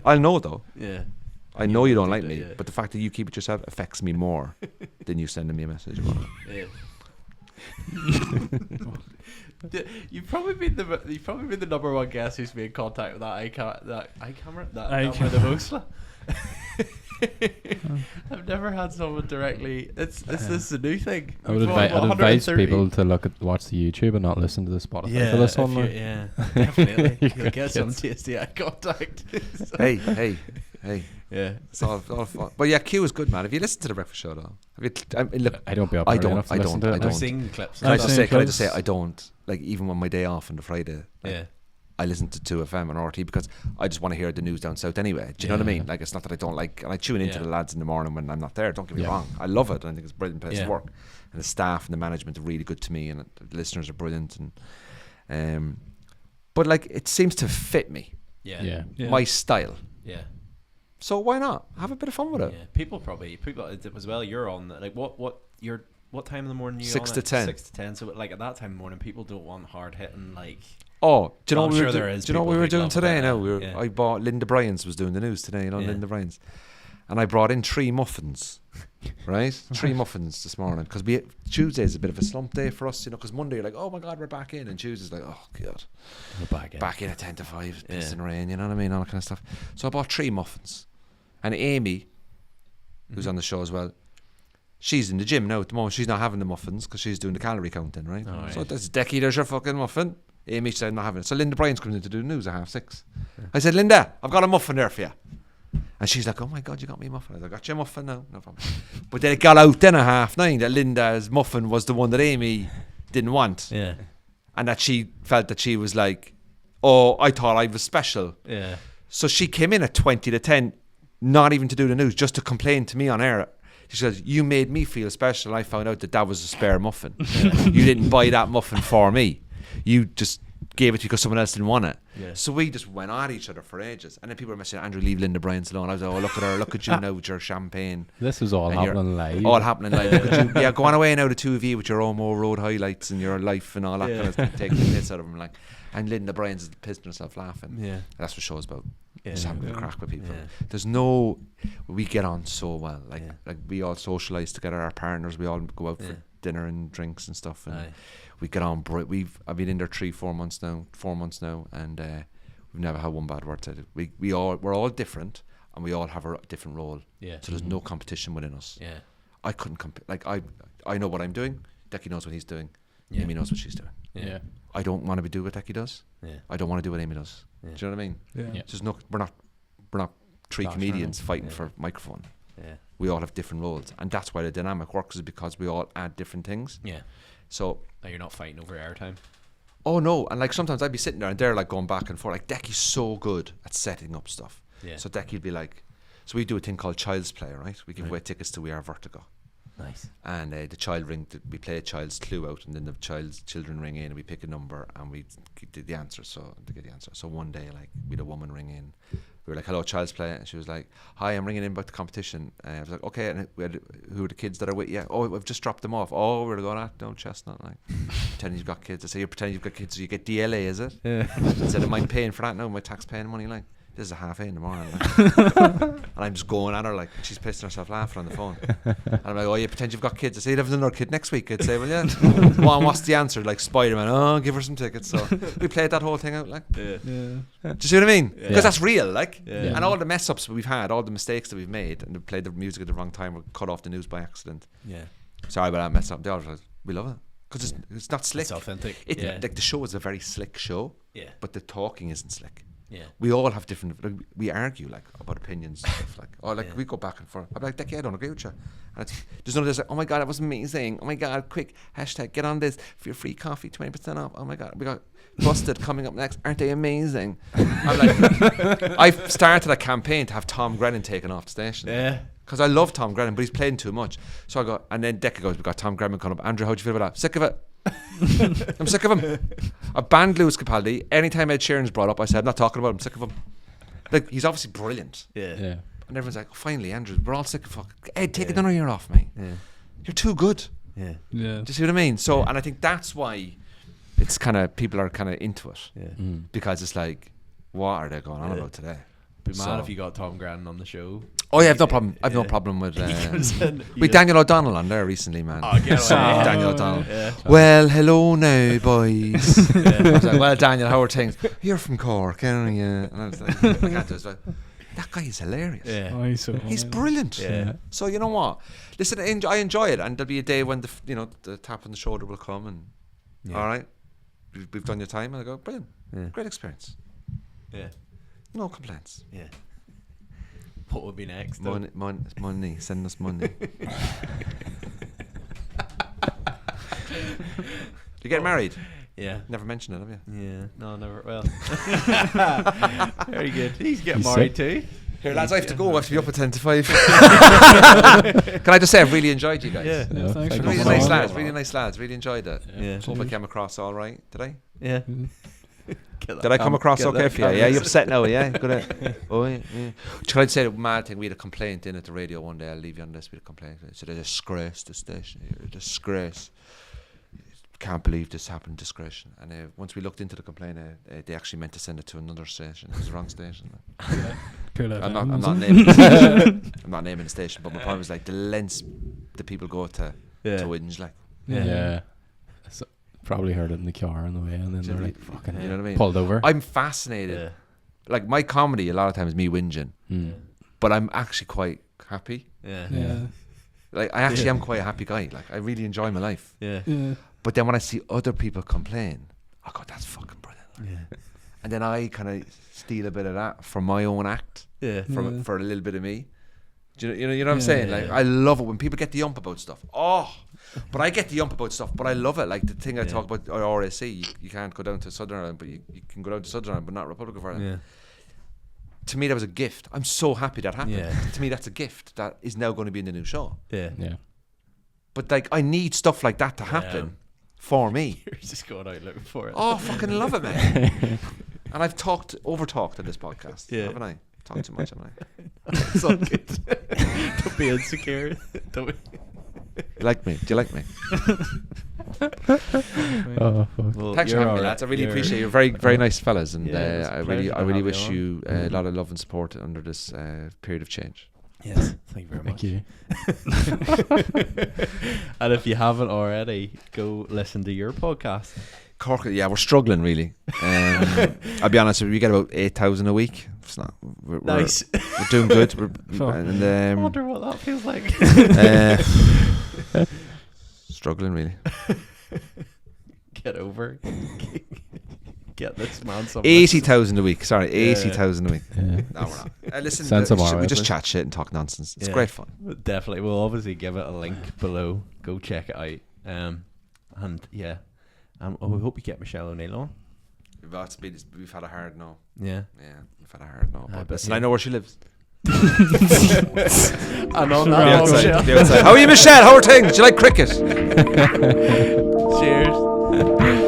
I'll know though. Yeah. I know you don't like me, but the fact that you keep it yourself affects me more than you sending me a message about it. Yeah. You've probably been the number one guest who's made contact with that eye camera the most. I've never had someone directly. This is a new thing. I'd advise people to watch the YouTube and not listen to the Spotify for this one. Definitely. You'll get some tasty eye contact. Hey. Yeah, it's all fun. But yeah, Q is good, man. Have you listened to the Breakfast Show though? I don't be up early enough to listen to it. I've seen clips. Can I just say I don't, like, even on my day off on the Friday. Like, I listen to 2FM and RT because I just want to hear the news down south anyway. Do you know what I mean? Like, it's not that I don't like, and I tune into the lads in the morning when I'm not there. Don't get me wrong. I love it. I think it's a brilliant place to work, and the staff and the management are really good to me, and the listeners are brilliant. And but like, it seems to fit me. Yeah. My style. Yeah. So why not have a bit of fun with it? Yeah, people as well. You're on like what time in the morning? 6 to 10. 6 to 10. So like at that time in the morning, people don't want hard hitting like. Oh, do you know I'm what sure we there were is do you know what we people were who'd doing love today? that, Now I bought Linda Bryans was doing the news today. Linda Bryans, and I brought in 3 muffins. Right, 3 muffins this morning because Tuesday's a bit of a slump day for us, because Monday you're like, oh my god, we're back in, and Tuesday's like, oh god, we're back in at 10 to 5, pissing rain, you know what I mean, all that kind of stuff. So I bought 3 muffins, and Amy, who's on the show as well, she's in the gym now at the moment. She's not having the muffins because she's doing the calorie counting, right? Oh, so that's Decky, there's your fucking muffin. Amy said not having it. So Linda Bryans comes in to do the news at 6:30. I said, Linda, I've got a muffin there for you. And she's like, oh my god, you got me a muffin. I said, I got you a muffin now, no problem. But then it got out then at 9:30 that Linda's muffin was the one that Amy didn't want. Yeah. And that she felt that she was like, oh, I thought I was special. Yeah. So she came in at 20 to 10, not even to do the news, just to complain to me on air. She says, you made me feel special. I found out that was a spare muffin. You didn't buy that muffin for me. You just gave it to you because someone else didn't want it. Yeah. So we just went at each other for ages. And then people were messaging, Andrew, leave Linda Bryans alone. I was like, oh, look at her. Look at you now with your champagne. This was all happening live. All happening live. Look at you. Yeah, go on away now, the 2 of you with your Omo Road highlights and your life and all that kind of stuff. Taking the piss out of them. And Linda Bryans is pissing herself laughing. Yeah. That's what show's about. Yeah. Just having a crack with people. Yeah. We get on so well. Like we all socialise together, our partners, we all go out for dinner and drinks and stuff. And we get on. I've been in there 4 months now, and we've never had one bad word said. We're all different, and we all have a different role. Yeah. So there's no competition within us. Yeah. I couldn't compete. Like I know what I'm doing. Decky knows what he's doing. Yeah. Amy knows what she's doing. Yeah. I don't want to do what Decky does. Yeah. I don't want to do what Amy does. Yeah. Do you know what I mean? Yeah. There's no. We're not 3 Clash comedians around. fighting for microphone. Yeah. We all have different roles, and that's why the dynamic works, is because we all add different things. Yeah. So now you're not fighting over airtime. Oh no, and sometimes I'd be sitting there and they're going back and forth. Decky's so good at setting up stuff. Yeah. So Decky'd be so we do a thing called Child's Play, right? We give away tickets to We Are Vertigo. Nice. And the child we play a child's clue out, and then the children ring in, and we pick a number and we get the answer. So they get the answer. So one day, we had a woman ring in. We were like, "Hello, Child's Play," and she was like, "Hi, I'm ringing in about the competition." I was like, "Okay," and who are the kids that are with you? Oh, we've just dropped them off. Oh, we're going, don't chestnut, pretending you've got kids. I say, you're pretending you've got kids, so you get DLA, is it? Yeah. Instead of mine paying for that, no, my tax paying money, this is a 8:30 in the morning. And I'm just going at her she's pissing herself laughing on the phone. And I'm like, oh, you pretend you've got kids. I say, you have another kid next week. I'd say, well, yeah. Well, what's the answer? Spider-Man, oh, give her some tickets. So we played that whole thing out. Yeah. Do you see what I mean? Because that's real, Yeah. And all the mess ups we've had, all the mistakes that we've made, and we played the music at the wrong time, or cut off the news by accident. Yeah. Sorry about that mess up. They all we love it because it's not slick. It's authentic. The show is a very slick show. Yeah. But the talking isn't slick. Yeah. We all have different. We argue about opinions and stuff. We go back and forth. I'm like, Decky, I don't agree with you. And there's none of this. Oh my god, that was amazing. Oh my god, quick hashtag get on this for your free coffee, 20% off. Oh my god, we got Busted coming up next. Aren't they amazing? I'm like, I've started a campaign to have Tom Grennan taken off the station. Yeah. Because I love Tom Grennan, but he's playing too much. So I go, and then Decky goes, we got Tom Grennan coming up. Andrew, how do you feel about that? Sick of it. I'm sick of him. I banned Lewis Capaldi. Anytime Ed Sheeran's brought up, I said, I'm not talking about him. I'm sick of him. He's obviously brilliant. Yeah. And everyone's like, oh, finally, Andrew, we're all sick of Ed, take another year off, mate. Yeah. You're too good. Yeah. Do you see what I mean? So, and I think that's why it's kind of, people are kind of into it. Yeah. Because it's like, what are they going on about today? Be mad if you got Tom Grennan on the show. Oh yeah, I've no problem. I've no problem with with Daniel O'Donnell on there recently, man. Oh, get away. Daniel O'Donnell. Yeah. Well, hello now, boys. I was like, well, Daniel, how are things? You're from Cork, aren't you? And I was like, I can't do it. That guy is hilarious. Yeah. Oh, he's brilliant. Yeah. So you know what? Listen, I enjoy it, and there'll be a day when the tap on the shoulder will come, and all right, we've done your time, and I go, brilliant, great experience. Yeah. No complaints. Yeah. What would be next? Money. Send us money. You get married? Yeah. Never mentioned it, have you? Yeah. No, never. Well. Very good. He's getting married too. Here, lads, I have to go. I have to be up at 10 to 5. Can I just say I've really enjoyed you guys? Yeah. Thanks for Really coming nice on. lads. Really nice lads. Really enjoyed it. Yeah. Hope I came across all right. Did I? Yeah. Did I come across okay for you? Yeah, you upset now? Yeah, good. Oh yeah. Should I say the mad thing? We had a complaint in at the radio one day. I'll leave you on this. We had a complaint. It's a disgrace. The station here, a disgrace. Can't believe this happened. Disgrace. And once we looked into the complaint, they actually meant to send it to another station. It was the wrong station. I'm not naming. I'm not naming the station, but my point was like the lengths the people go to whinge, like. Yeah. So, probably heard it in the car on the way, and then they're like, fucking, you know what I mean? Pulled over. I'm fascinated. Yeah. Like my comedy, a lot of times me whinging, but I'm actually quite happy. Yeah. Like I actually am quite a happy guy. Like I really enjoy my life. Yeah. But then when I see other people complain, I go, that's fucking brilliant. Yeah. And then I kind of steal a bit of that for my own act. Yeah. For a little bit of me. Do you know what I'm saying? Like I love it when people get the ump about stuff. But I get the ump about stuff, but I love it. Like the thing I talk about RAC, you can't go down to Southern Ireland, but you can go down to Southern Ireland, but not Republic of Ireland. Yeah. To me, that was a gift. I'm so happy that happened. Yeah. To me, that's a gift that is now going to be in the new show. Yeah. But like, I need stuff like that to happen for me. You're just going out looking for it. Oh, fucking love it, man. And I've over-talked on this podcast, haven't I? Talked too much, haven't I? It's all good. Don't be insecure. Don't be. You like me? Do you like me? Oh, fuck. Well, thanks for having me, lads. I really appreciate it. You're very, very nice fellas, and I really wish you a lot of love and support under this period of change. Yes, thank you very much. You. And if you haven't already, go listen to your podcast. Cork, we're struggling really. I'll be honest with you, we get about 8,000 a week. It's not. Nice. We're doing good. I wonder what that feels like. Struggling really. Get over. Get this man some 80,000 a week. Sorry, 80,000 a week. Yeah. No, we're not. Listen, we just chat shit and talk nonsense. It's great fun. Definitely. We'll obviously give it a link below. Go check it out. And yeah. We hope you get Michelle O'Neill on. We've had a hard no. Yeah. Yeah, we've had a hard no. But listen, I know where she lives. And on that outside. How are you, Michelle? How are things? Do you like cricket? Cheers.